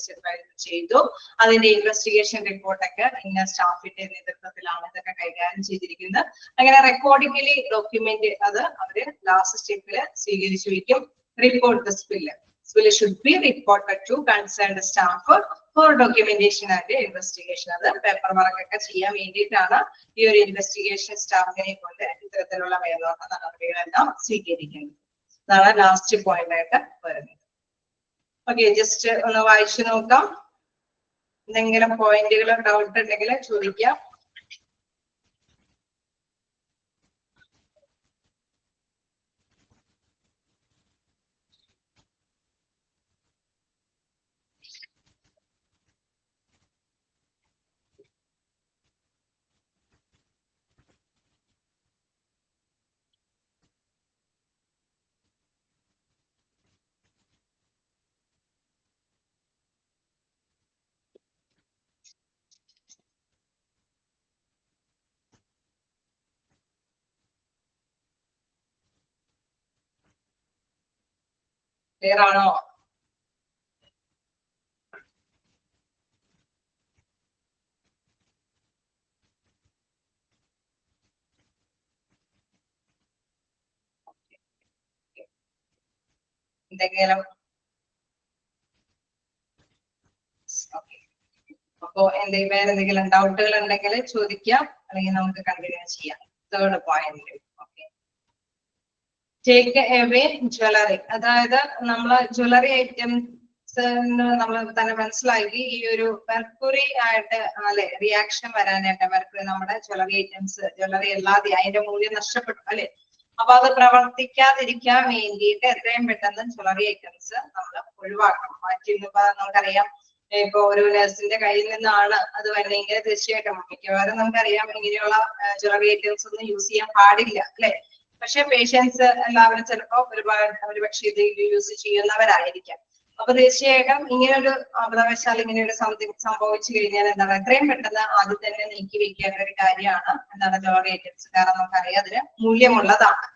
ചെയ്തു അതിന്റെ ഇൻവെസ്റ്റിഗേഷൻ റിപ്പോർട്ടൊക്കെ ഇന്ന സ്റ്റാഫിന്റെ നേതൃത്വത്തിലാണ് ഇതൊക്കെ കൈകാര്യം ചെയ്തിരിക്കുന്നത്. അങ്ങനെ റെക്കോർഡിക്കലി ഡോക്യുമെന്റ് അത് അവര് ലാസ്റ്റ് സ്റ്റെപ്പില് സ്വീകരിച്ചു വയ്ക്കും. Report the spill. Spill should be reported to concerned staff for documentation and investigation. അത് പേപ്പർ വർക്ക് ഒക്കെ ചെയ്യാൻ വേണ്ടിയിട്ടാണ് ഈ ഒരു ഇൻവെസ്റ്റിഗേഷൻ സ്റ്റാഫിനെ കൊണ്ട് ഇത്തരത്തിലുള്ള മേൽനോട്ട നടപടികളെല്ലാം സ്വീകരിക്കുന്നത്. അതാണ് ലാസ്റ്റ് പോയിന്റ് ആയിട്ട് വരുന്നത്. ഓക്കെ, ജസ്റ്റ് ഒന്ന് വായിച്ചു നോക്കാം. എന്തെങ്കിലും പോയിന്റുകൾ ഡൗട്ട് ഉണ്ടെങ്കിൽ ചോദിക്കാം. ക്ലിയർ ആണോ? എന്തെങ്കിലും അപ്പോ വേറെ എന്തെങ്കിലും ഡൗട്ടുകൾ ഉണ്ടെങ്കിൽ ചോദിക്കാം, അല്ലെങ്കിൽ നമുക്ക് കണ്ടിന്യൂ ചെയ്യാം. Third point. Okay, take away jewellery. അതായത് നമ്മള് ജ്വല്ലറി ഐറ്റംസ് നമ്മൾ തന്നെ മനസ്സിലാക്കി ഈ ഒരു മെർക്കുറി ആയിട്ട് അല്ലെ റിയാക്ഷൻ വരാനായിട്ട് മെർക്കുറി നമ്മുടെ ജ്വല്ലറി ഐറ്റംസ് ജ്വല്ലറി അല്ലാതെ അതിന്റെ മൂല്യം നഷ്ടപ്പെട്ടു അല്ലെ. അപ്പൊ അത് പ്രവർത്തിക്കാതിരിക്കാൻ വേണ്ടിയിട്ട് എത്രയും പെട്ടെന്ന് ജ്വല്ലറി ഐറ്റംസ് നമ്മൾ ഒഴിവാക്കണം. മാറ്റി നമുക്കറിയാം, ഇപ്പൊ ഒരു നഴ്സിന്റെ കയ്യിൽ നിന്നാണ് അത് വരണമെങ്കിൽ തീർച്ചയായിട്ടും മിക്കവാറും നമുക്കറിയാം ഇങ്ങനെയുള്ള ജ്വല്ലറി ഐറ്റംസ് ഒന്നും യൂസ് ചെയ്യാൻ പാടില്ല അല്ലെ. പക്ഷെ പേഷ്യൻസ് എല്ലാവരും ചിലപ്പോ ഒരുപക്ഷെ ഇത് യൂസ് ചെയ്യുന്നവരായിരിക്കാം. അപ്പൊ തീർച്ചയായിട്ടും ഇങ്ങനൊരു അബദ്ധവശാൽ ഇങ്ങനെയൊരു സംഭവിച്ചു കഴിഞ്ഞാൽ എന്താണ് എത്രയും പെട്ടെന്ന് ആദ്യം തന്നെ നീക്കി വെക്കേണ്ട ഒരു കാര്യമാണ് എന്താണ് ജ്വല്ലറി ഐറ്റംസ്. കാരണം നമുക്കറിയാം അതിന് മൂല്യമുള്ളതാണ്.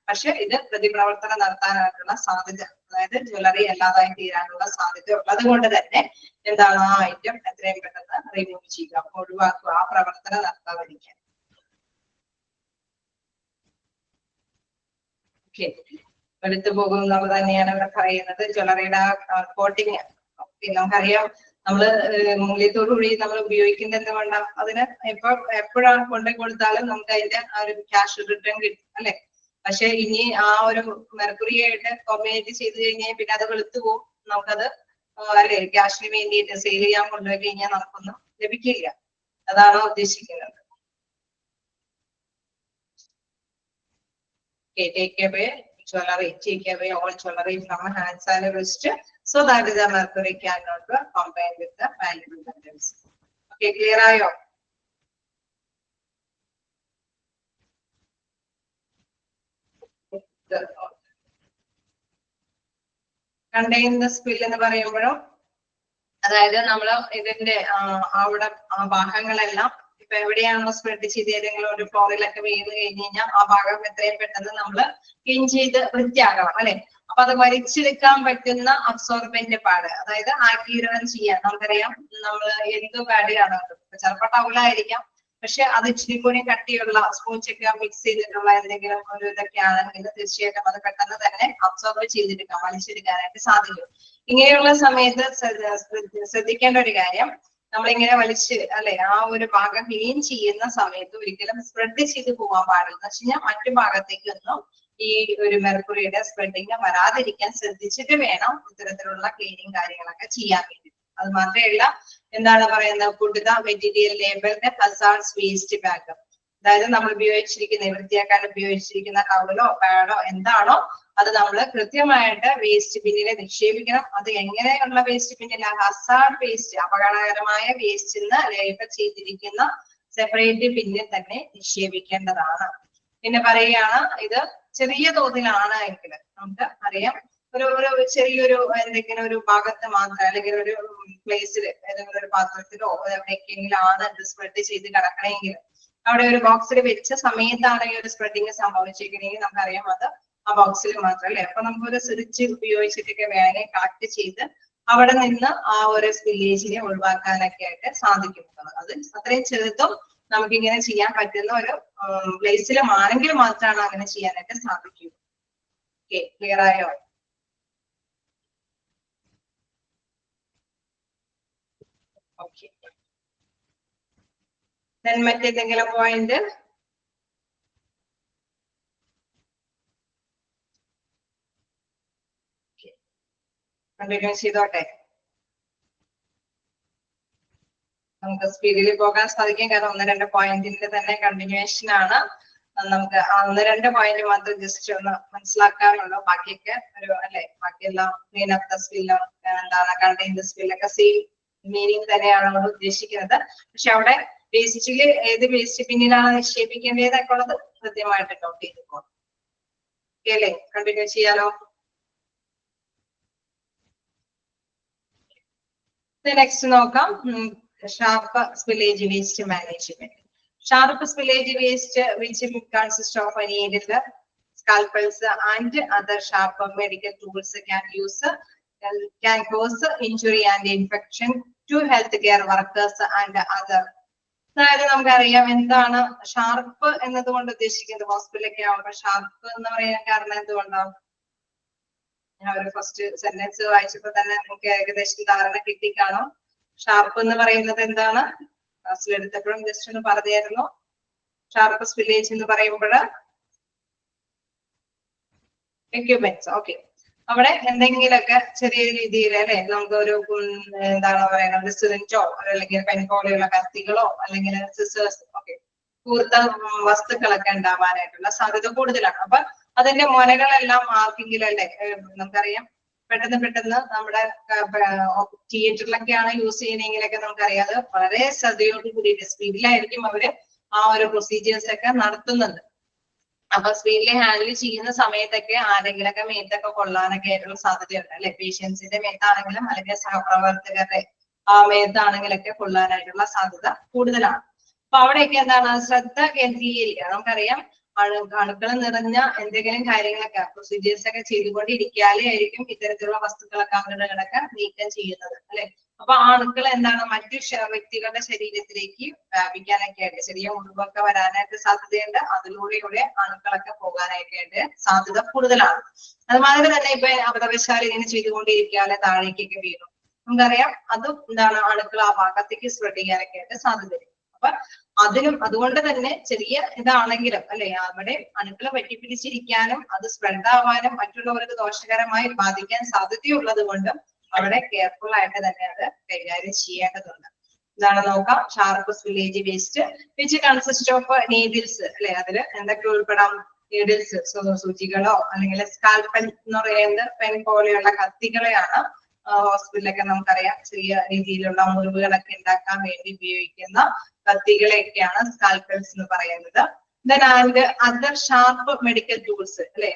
പക്ഷെ ഇത് പ്രതിപ്രവർത്തനം നടത്താനായിട്ടുള്ള സാധ്യത, അതായത് ജ്വല്ലറി അല്ലാതായി തീരാനുള്ള സാധ്യത ഉള്ളത് കൊണ്ട് തന്നെ എന്താണ് ആ ഐറ്റം എത്രയും പെട്ടെന്ന് റിമൂവ് ചെയ്യുക, ഒഴിവാക്കുക, ആ പ്രവർത്തനം നടത്താതിരിക്കാൻ. ഓക്കെ, എടുത്തു പോകുന്നത് തന്നെയാണ് ഇവിടെ പറയുന്നത്. ജ്വല്ലറിയുടെ കോട്ടിങ് നമുക്കറിയാം, നമ്മള് മൂല്യത്തോടുകൂടി നമ്മൾ ഉപയോഗിക്കുന്നത് എന്തുകൊണ്ടാണ്, അതിന് എപ്പോഴാണ് കൊണ്ടു കൊടുത്താലും നമുക്ക് അതിന്റെ ആ ഒരു ക്യാഷ് റിട്ടേൺ കിട്ടും അല്ലെ. പക്ഷെ ഇനി ആ ഒരു മെർക്കുറിയായിട്ട് കോമ്പിനേറ്റ് ചെയ്ത് കഴിഞ്ഞാൽ പിന്നെ അത് വെളുത്തു പോകും, നമുക്കത് അല്ലെ ക്യാഷിന് വേണ്ടിയിട്ട് സെയിൽ ചെയ്യാൻ കൊണ്ടുപോയി കഴിഞ്ഞാൽ നമുക്കൊന്നും ലഭിക്കില്ല. അതാണ് ഉദ്ദേശിക്കുന്നത്. Okay, take away jewelry, take away all jewelry from hands and wrist, so that the mercury cannot be combined with the valuable metals. Okay, clear ayo? Contain the spill എന്ന് പറയുമ്പോഴും അതായത് നമ്മള് ഇതിന്റെ അവിടെ ആ ഭാഗങ്ങളെല്ലാം ഇപ്പൊ എവിടെയാണോ സ്പ്രെഡ് ചെയ്ത് ഏതെങ്കിലും ഒരു ഫ്ലോറിലൊക്കെ വീണ് കഴിഞ്ഞ് കഴിഞ്ഞാൽ ആ ഭാഗം എത്രയും പെട്ടെന്ന് നമ്മള് ക്ലീൻ ചെയ്ത് വൃത്തിയാക്കണം അല്ലെ. അപ്പൊ അത് വലിച്ചെടുക്കാൻ പറ്റുന്ന അബ്സോർബന്റ് പാഡ്, അതായത് ആഗീരണം ചെയ്യാൻ നമുക്കറിയാം നമ്മൾ എന്ത് പാഡിലാണ് ചിലപ്പോൾ ടൗലായിരിക്കാം, പക്ഷെ അത് ഇച്ചിരി കൂടി കട്ടിയുള്ള സ്പോഞ്ചൊക്കെ മിക്സ് ചെയ്തിട്ടുള്ള എന്തെങ്കിലും ഒരു ഇതൊക്കെ ആണെങ്കിൽ തീർച്ചയായിട്ടും അത് പെട്ടെന്ന് തന്നെ അബ്സോർബ് ചെയ്തെടുക്കാം, വലിച്ചെടുക്കാനായിട്ട് സാധിക്കും. ഇങ്ങനെയുള്ള സമയത്ത് ശ്രദ്ധിക്കേണ്ട ഒരു കാര്യം, നമ്മളിങ്ങനെ വലിച്ച് അല്ലെ ആ ഒരു ഭാഗം ക്ലീൻ ചെയ്യുന്ന സമയത്ത് ഒരിക്കലും സ്പ്രെഡ് ചെയ്ത് പോകാൻ പാടില്ല. എന്ന് വെച്ച് കഴിഞ്ഞാൽ മറ്റു ഭാഗത്തേക്കൊന്നും ഈ ഒരു മെർക്കുറിയുടെ സ്പ്രെഡിങ് വരാതിരിക്കാൻ ശ്രദ്ധിച്ചിട്ട് വേണം ഇത്തരത്തിലുള്ള ക്ലീനിങ് കാര്യങ്ങളൊക്കെ ചെയ്യാൻ വേണ്ടി. അത് മാത്രമല്ല, എന്താണ് പറയുന്നത്, പുട്ട് ദ മെറ്റീരിയൽ ലേബിളിന്റെ ഹസാർഡ്സ് വേസ്റ്റ് ബാഗ്, അതായത് നമ്മൾ ഉപയോഗിച്ചിരിക്കുന്ന വൃത്തിയാക്കാൻ ഉപയോഗിച്ചിരിക്കുന്ന ടവലോ പാഡോ എന്താണോ അത് നമ്മൾ കൃത്യമായിട്ട് വേസ്റ്റ് ബിന്നിൽ നിക്ഷേപിക്കണം. അത് എങ്ങനെയുള്ള വേസ്റ്റ് ബിന്നിൽ, ഹസാർഡ് വേസ്റ്റ് അപകടകരമായ വേസ്റ്റ് ലേബൽ ചെയ്തിരിക്കുന്ന സെപ്പറേറ്റ് ബിന്നിൽ തന്നെ നിക്ഷേപിക്കേണ്ടതാണ്. പിന്നെ പറയുകയാണ്, ഇത് ചെറിയ തോതിലാണ് എങ്കിൽ നമുക്ക് അറിയാം ഒരു ചെറിയൊരു എന്തെങ്കിലും ഒരു ഭാഗത്ത് മാത്രം അല്ലെങ്കിൽ ഒരു പ്ലേസിൽ ഏതെങ്കിലും ഒരു പാത്രത്തിലോ എവിടെയെങ്കിലും ആണ് ഇത് സ്പ്രെഡ് ചെയ്ത് കിടക്കണമെങ്കിൽ അവിടെ ഒരു ബോക്സിൽ വെച്ച സമയത്താണ് ഈ ഒരു സ്പ്രെഡിങ് സംഭവിച്ചിരിക്കണമെങ്കിൽ നമുക്കറിയാം അത് ആ ബോക്സിൽ മാത്രം അല്ലെ. അപ്പൊ നമുക്കൊരു സ്വിച്ച് ഉപയോഗിച്ചിട്ടൊക്കെ വേണമെങ്കിൽ കളക്ട് ചെയ്ത് അവിടെ നിന്ന് ആ ഒരു സ്പില്ലേജിനെ ഒഴിവാക്കാനൊക്കെ ആയിട്ട് സാധിക്കുന്നത്. അത് അത്രയും ചെറുതും നമുക്ക് ഇങ്ങനെ ചെയ്യാൻ പറ്റുന്ന ഒരു പ്ലേസിലുമാണെങ്കിൽ മാത്രമാണ് അങ്ങനെ ചെയ്യാനായിട്ട് സാധിക്കൂ. ഓക്കെ, ക്ലിയർ ആയോ? ഓക്കെ, മറ്റേതെങ്കിലും പോയിന്റ്? കണ്ടിന്യൂ ചെയ്തോട്ടെ, നമുക്ക് സ്പീഡിൽ പോകാൻ സാധിക്കും. കാരണം 1-2 പോയിന്റിന്റെ തന്നെ കണ്ടിന്യൂവേഷൻ ആണ്. നമുക്ക് 1-2 പോയിന്റ് മാത്രം ജസ്റ്റ് ഒന്ന് മനസ്സിലാക്കാനുള്ളൂ. ബാക്കിയൊക്കെ ഒരു അല്ലെ, ബാക്കിയെല്ലാം ക്ലീൻ അപ്പ് ദ സ്പിൽ, എന്താണ് കണ്ടെയ്ൻ ദ സ്പില്ലൊക്കെ സെയിം മീനിങ് തന്നെയാണ് അവിടെ ഉദ്ദേശിക്കുന്നത്. പക്ഷെ അവിടെ വേസ്റ്റില് ഏത് വേസ്റ്റ് ബിന്നിലാണ് നിക്ഷേപിക്കേണ്ടതൊക്കെ ഉള്ളത് കൃത്യമായിട്ട് നോട്ട് ചെയ്ത് പോകാം. ഓക്കെ അല്ലേ, കണ്ടിന്യൂ ചെയ്യാലോ. നെക്സ്റ്റ് നോക്കാം, sharp spillage waste management. Sharp spillage waste which consists of an aerial scalpels and other sharp medical tools can cause injury and infection to healthcare workers and other. അതായത് നമുക്കറിയാം എന്താണ് sharp എന്നതുകൊണ്ട് ഉദ്ദേശിക്കുന്നത്. ഹോസ്പിറ്റലൊക്കെ ആവുമ്പോൾ sharp എന്ന് പറയാൻ കാരണം എന്തുകൊണ്ടാവും? ഞാൻ ഒരു ഫസ്റ്റ് സെന്റൻസ് വായിച്ചപ്പോ തന്നെ നമുക്ക് ഏകദേശം ധാരണ കിട്ടിക്കാണോ? ഷാർപ്പ് എന്ന് പറയുന്നത് എന്താണ്? ക്ലാസ്സിൽ എടുത്തപ്പോഴും ജസ്റ്റ് ഒന്ന് പറഞ്ഞായിരുന്നു. ഷാർപ്പസ് വില്ലേജ് എന്ന് പറയുമ്പോൾ എക്യുപ്മെന്റ്സ്. ഓക്കെ, അവിടെ എന്തെങ്കിലുമൊക്കെ ചെറിയ രീതിയിൽ അല്ലെ നമുക്ക് ഒരു എന്താണ് പറയുന്നത്, സിറിഞ്ചോ അല്ലെങ്കിൽ പെൻ പോലെയുള്ള കത്തികളോ അല്ലെങ്കിൽ സിസേഴ്സ് ഒക്കെ കൂർത്ത വസ്തുക്കളൊക്കെ ഉണ്ടാവാനായിട്ടുള്ള സാധ്യത കൂടുതലാണ്. അപ്പൊ അതിന്റെ മുനകളെല്ലാം ആർക്കെങ്കിലും അല്ലെ നമുക്കറിയാം പെട്ടെന്ന് നമ്മുടെ തിയേറ്ററിലൊക്കെയാണ് യൂസ് ചെയ്യുന്നതെങ്കിലൊക്കെ നമുക്കറിയാം വളരെ ശ്രദ്ധയോട് കൂടിയിട്ട് സ്പീഡിലായിരിക്കും അവര് ആ ഒരു പ്രൊസീജിയേഴ്സ് ഒക്കെ നടത്തുന്നത്. അപ്പൊ സ്പീഡിൽ ഹാൻഡിൽ ചെയ്യുന്ന സമയത്തൊക്കെ ആരെങ്കിലൊക്കെ മേത്തൊക്കെ കൊള്ളാനൊക്കെ ആയിട്ടുള്ള സാധ്യതയുണ്ട് അല്ലെ. പേഷ്യൻസിന്റെ മേത്താണെങ്കിലും അല്ലെങ്കിൽ സഹപ്രവർത്തകരുടെ മേത്താണെങ്കിലൊക്കെ കൊള്ളാനായിട്ടുള്ള സാധ്യത കൂടുതലാണ്. അപ്പൊ അവിടെയൊക്കെ എന്താണ് ശ്രദ്ധ കേന്ദ്രീകരിക്കുക. നമുക്കറിയാം അണുക്കൾ നിറഞ്ഞ എന്തെങ്കിലും കാര്യങ്ങളൊക്കെ പ്രൊസീജിയേഴ്സ് ഒക്കെ ചെയ്തുകൊണ്ടിരിക്കാതെ ആയിരിക്കും ഇത്തരത്തിലുള്ള വസ്തുക്കളൊക്കെ അങ്ങനെയൊക്കെ നീക്കം ചെയ്യുന്നത് അല്ലെ. അപ്പൊ ആ അണുക്കൾ എന്താണ് മറ്റു വ്യക്തികളുടെ ശരീരത്തിലേക്ക് വ്യാപിക്കാനൊക്കെ ആയിട്ട് ചെറിയ മുറിവൊക്കെ വരാനായിട്ട് സാധ്യതയുണ്ട്. അതിലൂടെ അണുക്കളൊക്കെ പോകാനായിട്ട് സാധ്യത കൂടുതലാണ്. അതുമാതിരി തന്നെ ഇപ്പൊ അബദ്ധവശാൽ ഇങ്ങനെ ചെയ്തുകൊണ്ടിരിക്കാതെ താഴേക്കൊക്കെ വീണു, നമുക്കറിയാം അതും എന്താണ് അണുക്കൾ ആ ഭാഗത്തേക്ക് സ്പ്രെഡ് ചെയ്യാനൊക്കെ ആയിട്ട് സാധ്യതയുണ്ട്. അപ്പൊ അതുകൊണ്ട് തന്നെ ചെറിയ ഇതാണെങ്കിലും അല്ലെ അവിടെ അണുക്കളെ പറ്റിപ്പിടിച്ചിരിക്കാനും അത് സ്പ്രെഡ് ആവാനും മറ്റുള്ളവർക്ക് ദോഷകരമായി ബാധിക്കാൻ സാധ്യതയുള്ളത് കൊണ്ടും അവിടെ കെയർഫുൾ ആയിട്ട് തന്നെ അത് കൈകാര്യം ചെയ്യേണ്ടതുണ്ട്. ഇതാണ് നോക്കാം. Sharps village waste which consist of needles അല്ലെ. അതില് എന്തൊക്കെ ഉൾപ്പെടാം? നീഡിൽസ് സൂചികളോ അല്ലെങ്കിൽ സ്കാൽപ്പൽ എന്ന് പറയുന്നത് പെൻ പോലെയുള്ള കത്തികളെയാണ് ഹോസ്പിറ്റലൊക്കെ നമുക്കറിയാം ചെറിയ രീതിയിലുള്ള മുറിവുകളൊക്കെ ഉണ്ടാക്കാൻ വേണ്ടി ഉപയോഗിക്കുന്ന കത്തികളെയൊക്കെയാണ് സ്കാൽപ്പൽസ് എന്ന് പറയുന്നത്. Then and other sharp medical tools അല്ലെ.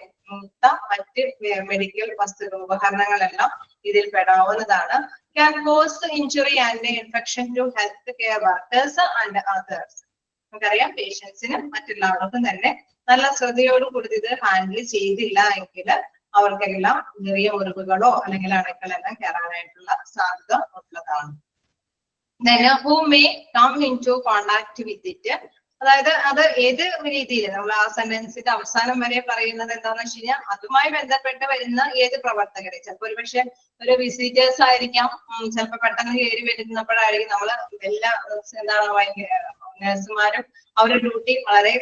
മറ്റ് മെഡിക്കൽ വസ്തുക്കൾ ഉപകരണങ്ങളെല്ലാം ഇതിൽ പെടാവുന്നതാണ്. Can cause injury and infection to health care workers and others. നമുക്കറിയാം പേഷ്യൻസിനും മറ്റുള്ളവർക്കും തന്നെ നല്ല ശ്രദ്ധയോട് കൂടി ഇത് ഹാൻഡിൽ ചെയ്തില്ല എങ്കിൽ അവർക്കെല്ലാം ചെറിയ മുറിവുകളോ അല്ലെങ്കിൽ അണുക്കളെല്ലാം കയറാനായിട്ടുള്ള സാധ്യത ഉള്ളതാണ്. Then who may come into contact with it. അതായത് അത് ഏത് രീതിയിൽ നമ്മൾ ആ സെന്റൻസിന്റെ അവസാനം വരെ പറയുന്നത് എന്താണെന്ന് വെച്ച് കഴിഞ്ഞാൽ അതുമായി ബന്ധപ്പെട്ട് വരുന്ന ഏത് പ്രവർത്തകരെ, ചിലപ്പോൾ ഒരു പക്ഷെ ഒരു വിസിറ്റേഴ്സ് ആയിരിക്കാം, ചിലപ്പോൾ പെട്ടെന്ന് കയറി വരുന്നപ്പോഴായിരിക്കും നമ്മള് എല്ലാ എന്താണ് നഴ്സുമാരും അവരുടെ ഡ്യൂട്ടി വളരെ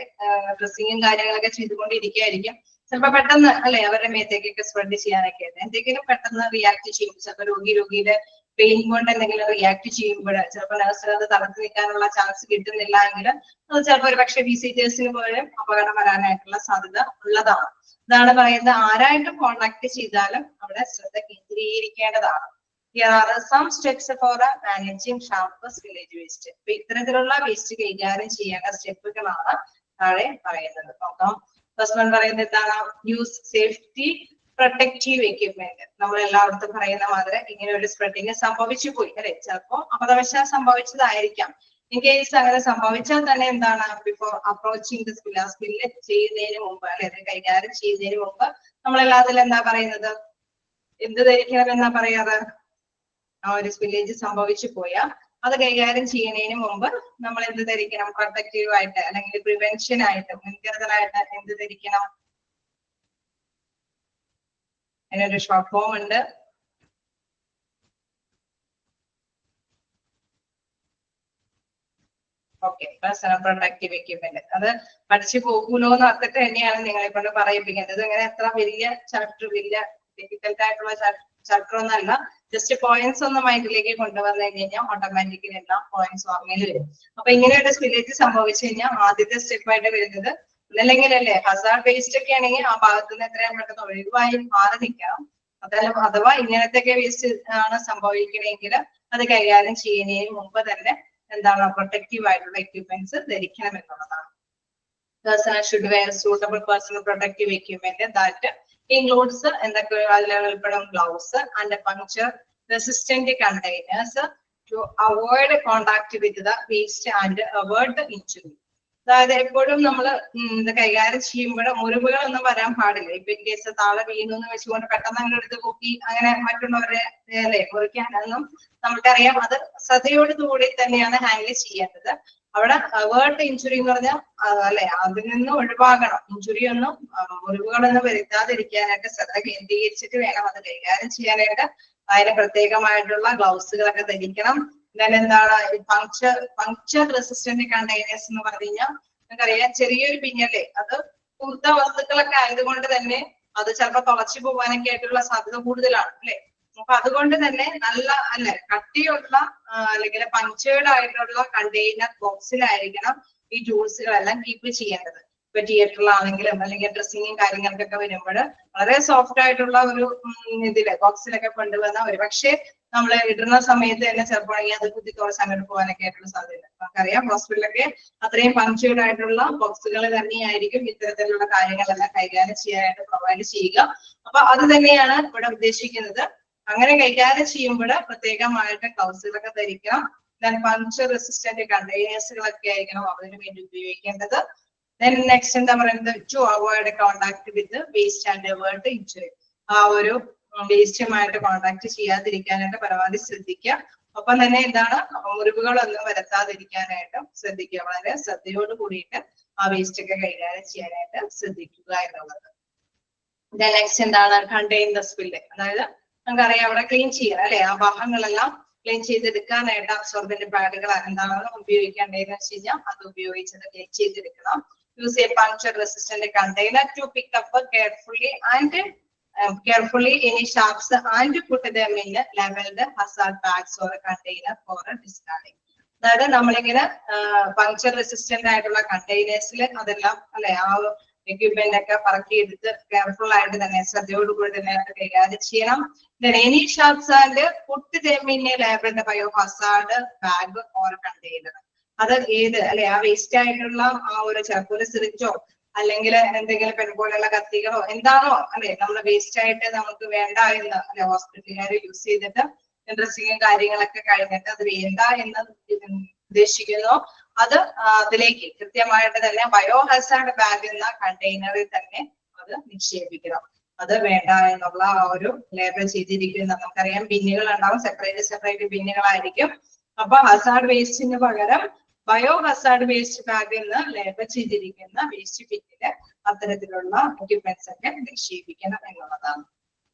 ഡ്രസ്സിങ്ങും കാര്യങ്ങളൊക്കെ ചെയ്തുകൊണ്ടിരിക്കുകയായിരിക്കും. ചിലപ്പോൾ പെട്ടെന്ന് അല്ലെ അവരുടെ മേത്തേക്കൊക്കെ സ്പ്രെഡ് ചെയ്യാനൊക്കെ എന്തെങ്കിലും പെട്ടെന്ന് റിയാക്ട് ചെയ്യും. ചിലപ്പോൾ രോഗിയുടെ പെയിൻ കൊണ്ട് എന്തെങ്കിലും റിയാക്ട് ചെയ്യുമ്പോൾ ചിലപ്പോൾ നഴ്സിന് അത് തടഞ്ഞു നിൽക്കാനുള്ള ചാൻസ് കിട്ടുന്നില്ല എങ്കിൽ അത് ചിലപ്പോൾ ഒരു പക്ഷെ വിസിറ്റേഴ്സിന് പോലും അപകടം വരാനായിട്ടുള്ള സാധ്യത ഉള്ളതാണ്. ഇതാണ് പറയുന്നത് ആരായിട്ടും കോണ്ടാക്ട് ചെയ്താലും അവിടെ ശ്രദ്ധ കേന്ദ്രീകരിക്കേണ്ടതാണ്. Here are some steps for managing sharps village waste. അപ്പൊ ഇത്തരത്തിലുള്ള വേസ്റ്റ് കൈകാര്യം ചെയ്യേണ്ട സ്റ്റെപ്പുകളാണ് താഴെ പറയുന്നത്. നോക്കാം. ഫസ്റ്റ് വൺ പറയുന്നത് എന്താണ്? Use safety protective equipment. നമ്മൾ എല്ലായിടത്തും പറയുന്ന മാതിരി ഇങ്ങനെ ഒരു സ്പ്രെഡിങ് സംഭവിച്ചു പോയി അല്ലെ. ചിലപ്പോ അബദ്ധവശാൽ സംഭവിച്ചതായിരിക്കാം. ഇൻ കേസ് അങ്ങനെ സംഭവിച്ചാൽ തന്നെ എന്താണ് ബിഫോർ അപ്രോച്ചിങ് ദ സ്പിൽ, ആ സ്പില്ല് ചെയ്യുന്നതിന് മുമ്പ് അല്ലെ അത് കൈകാര്യം ചെയ്യുന്നതിന് മുമ്പ് നമ്മളെല്ലാത്തിലും എന്താ പറയുന്നത്? എന്ത് ധരിക്കണം എന്നാ പറയാറ്? ആ ഒരു സ്പില്ലേജ് സംഭവിച്ചു പോയാൽ അത് കൈകാര്യം ചെയ്യുന്നതിന് മുമ്പ് നമ്മൾ എന്ത് ധരിക്കണം? പ്രൊട്ടക്റ്റീവ് ആയിട്ട് അല്ലെങ്കിൽ പ്രിവെൻഷൻ ആയിട്ട് മുൻകരുതലായിട്ട് എന്ത് ധരിക്കണം? അതിനൊരു ഷോർട്ട് ഫോം ഉണ്ട്. Okay, personal protective equipment. അത് പഠിച്ചു പോകൂലോ എന്ന് ഓർത്തിട്ട് തന്നെയാണ് നിങ്ങളെ കൊണ്ട് പറയിപ്പിക്കുന്നത്. ഇങ്ങനെ എത്ര വലിയ ചാപ്റ്റർ, വലിയ ഡിഫിക്കൽട്ട് ആയിട്ടുള്ള ചാപ്റ്റർ ഒന്നല്ല. ജസ്റ്റ് പോയിന്റ്സ് ഒന്ന് മൈൻഡിലേക്ക് കൊണ്ടുവന്നു കഴിഞ്ഞാൽ ഓട്ടോമാറ്റിക്കലി എല്ലാ പോയിന്റ്സ് ഓർമ്മയിൽ വരും. അപ്പൊ ഇങ്ങനെ ഒരു സ്പില്ലേജ് സംഭവിച്ചു കഴിഞ്ഞാൽ ആദ്യത്തെ സ്റ്റെപ്പായിട്ട് വരുന്നത് അല്ലെങ്കിൽ അല്ലേ ഹസാർഡ് വേസ്റ്റ് ഒക്കെ ആണെങ്കിൽ ആ ഭാഗത്ത് നിന്ന് എത്രയും പെട്ടെന്ന് ഒഴിവായി മാറി നിൽക്കണം. അഥവാ ഇങ്ങനത്തെ വേസ്റ്റ് ആണ് സംഭവിക്കണമെങ്കിൽ അത് കൈകാര്യം ചെയ്യുന്നതിന് മുമ്പ് തന്നെ എന്താണ് പ്രൊട്ടക്റ്റീവ് ആയിട്ടുള്ള എക്യുപ്മെന്റ്സ് ധരിക്കണം എന്നുള്ളതാണ്. Person should wear suitable personal protective equipment that includes എന്തൊക്കെ അതിൽ ഉൾപ്പെടും? Gloves and puncture resistant containers to avoid contact with the waste and avoid the injury. അതായത് എപ്പോഴും നമ്മൾ ഇത് കൈകാര്യം ചെയ്യുമ്പോൾ മുറിവുകളൊന്നും വരാൻ പാടില്ല. ഇപ്പൊ ഇൻ കേസ് താഴെ വീണു എന്ന് വെച്ചുകൊണ്ട് പെട്ടെന്ന് അങ്ങനെ എടുത്ത് പൊക്കി അങ്ങനെ മറ്റുള്ളവരെ അല്ലെ മുറിക്കാനൊന്നും നമുക്കറിയാം. അത് ശ്രദ്ധയോടുകൂടി തന്നെയാണ് ഹാൻഡിൽ ചെയ്യേണ്ടത്. അവിടെ വേർഡ് ഇഞ്ചുറി എന്ന് പറഞ്ഞാൽ അല്ലെ അതിൽ നിന്ന് ഒഴിവാകണം. ഇഞ്ചുറി ഒന്നും മുറിവുകളൊന്നും വരുത്താതിരിക്കാനായിട്ട് ശ്രദ്ധ കേന്ദ്രീകരിച്ചിട്ട് വേണം അത് കൈകാര്യം ചെയ്യാനായിട്ട്. അതിന് പ്രത്യേകമായിട്ടുള്ള ഗ്ലൗസുകളൊക്കെ ധരിക്കണം. then എന്താണ് പങ്ക്ചർ റെസിസ്റ്റന്റ് കണ്ടെയ്നേഴ്സ് എന്ന് പറഞ്ഞു കഴിഞ്ഞാൽ നമുക്കറിയാം ചെറിയൊരു പിന്നല്ലേ അത് കൂർത്ത വസ്തുക്കളൊക്കെ ആയതുകൊണ്ട് തന്നെ അത് ചിലപ്പോൾ തുളച്ചു പോകാനൊക്കെ ആയിട്ടുള്ള സാധ്യത കൂടുതലാണ് അല്ലെ. അപ്പൊ അതുകൊണ്ട് തന്നെ നല്ല അല്ലെ കട്ടിയുള്ള അല്ലെങ്കിൽ പങ്ക്ചേർഡ് ആയിട്ടുള്ള കണ്ടെയ്നർ ബോക്സിലായിരിക്കണം ഈ ടൂൾസുകളെല്ലാം കീപ്പ് ചെയ്യേണ്ടത്. ഇപ്പൊ തിയേറ്ററിലാണെങ്കിലും അല്ലെങ്കിൽ ഡ്രസ്സിങ്ങും കാര്യങ്ങൾക്കൊക്കെ വരുമ്പോൾ വളരെ സോഫ്റ്റ് ആയിട്ടുള്ള ഒരു ഇതില് ബോക്സിലൊക്കെ കൊണ്ടുവന്ന ഒരു പക്ഷേ നമ്മൾ ഇടുന്ന സമയത്ത് തന്നെ ചിലപ്പോഴെങ്കിൽ അത് കുത്തിത്തോടെ അങ്ങോട്ട് പോകാനൊക്കെ ആയിട്ടുള്ള സാധ്യത. നമുക്കറിയാം ഹോസ്പിറ്റലൊക്കെ അത്രയും പങ്ക്ചേർഡ് ആയിട്ടുള്ള ബോക്സുകൾ തന്നെയായിരിക്കും ഇത്തരത്തിലുള്ള കാര്യങ്ങളെല്ലാം കൈകാര്യം ചെയ്യാനായിട്ട് പ്രൊവൈഡ് ചെയ്യുക. അപ്പൊ അത് തന്നെയാണ് ഇവിടെ ഉദ്ദേശിക്കുന്നത്. അങ്ങനെ കൈകാര്യം ചെയ്യുമ്പോൾ പ്രത്യേകമായിട്ട് ഗ്ലൗസുകളൊക്കെ ധരിക്കണം. ദെൻ പങ്ക്ചർ റെസിസ്റ്റന്റ് കണ്ടെയ്നേഴ്സുകളൊക്കെ ആയിരിക്കണം അതിനു വേണ്ടി ഉപയോഗിക്കേണ്ടത്. ദെൻ നെക്സ്റ്റ് എന്താ പറയുന്നത്, to avoid contact with waste and avoid injury. ആ ഒരു വേസ്റ്റുമായിട്ട് കോണ്ടാക്ട് ചെയ്യാതിരിക്കാനായിട്ട് പരമാവധി ശ്രദ്ധിക്കുക. ഒപ്പം തന്നെ എന്താണ് മുറിവുകളൊന്നും വരുത്താതിരിക്കാനായിട്ട് ശ്രദ്ധിക്കുക. വളരെ ശ്രദ്ധയോട് കൂടിയിട്ട് ആ വേസ്റ്റ് ഒക്കെ കൈകാര്യം ചെയ്യാനായിട്ട് ശ്രദ്ധിക്കുക എന്നുള്ളത്. ദെൻ നെക്സ്റ്റ് എന്താണ്, കണ്ടെയ്ൻ ദ സ്പില്ല്. അതായത് നമുക്കറിയാം അവിടെ ക്ലീൻ ചെയ്യണം അല്ലെ. ആ ഭാഗങ്ങളെല്ലാം ക്ലീൻ ചെയ്തെടുക്കാനായിട്ട് അബ്സോർബന്റ് പാഡുകൾ എന്താണെന്ന് ഉപയോഗിക്കേണ്ടതെന്ന് വെച്ച് കഴിഞ്ഞാൽ അത് ഉപയോഗിച്ചത് ക്ലീൻ ചെയ്തെടുക്കണം. Use a puncture resistant container to pick up carefully any sharps and put them in leveled hazard bags or a container for a discarding. അതായത് നമ്മളിങ്ങനെ പങ്ക്ചർ റെസിസ്റ്റന്റ് ആയിട്ടുള്ള കണ്ടെയ്നേഴ്സിൽ അതെല്ലാം അല്ലെ ആ എക്യുപ്മെന്റ് ഒക്കെ പറക്കിയെടുത്ത് കെയർഫുൾ ആയിട്ട് തന്നെ ശ്രദ്ധയോടുകൂടി തന്നെ കൈകാര്യം ചെയ്യണം. Any sharps and put them in a labeled biohazard bag or container. അത് ഏത് അല്ലെ ആ വേസ്റ്റ് ആയിട്ടുള്ള ആ ഒരു ചിലപ്പോൾ ഒരു സിറിഞ്ചോ അല്ലെങ്കിൽ എന്തെങ്കിലും പെൻ പോലെയുള്ള കത്തികളോ എന്താണോ അല്ലെ നമ്മൾ വേസ്റ്റ് ആയിട്ട് നമുക്ക് വേണ്ട എന്ന് അല്ലെ ഹോസ്പിറ്റലുകാർ യൂസ് ചെയ്തിട്ട് ഡ്രസ്സിങ്ങും കാര്യങ്ങളൊക്കെ കഴിഞ്ഞിട്ട് അത് വേണ്ട എന്ന് ഉദ്ദേശിക്കുന്നു അത് അതിലേക്ക് കൃത്യമായിട്ട് തന്നെ ബയോഹസാർഡ് ബാഗ് എന്ന കണ്ടെയ്നറിൽ തന്നെ അത് നിക്ഷേപിക്കണം. അത് വേണ്ട എന്നുള്ള ആ ഒരു ലേബൽ ചെയ്തിരിക്കുന്ന നമുക്കറിയാം ബിന്നുകൾ ഉണ്ടാവും, സെപ്പറേറ്റ് ബിന്നുകളായിരിക്കും. അപ്പൊ ഹസാർഡ് വേസ്റ്റിന് പകരം ബയോ ഹസാർഡ് വേസ്റ്റ് ബാഗ് എന്ന് ലേബൽ ചെയ്തിരിക്കുന്ന വേസ്റ്റ് ബിന്നില് അത്തരത്തിലുള്ള എക്യുപ്മെന്റ്സ് ഒക്കെ നിക്ഷേപിക്കണം എന്നുള്ളതാണ്.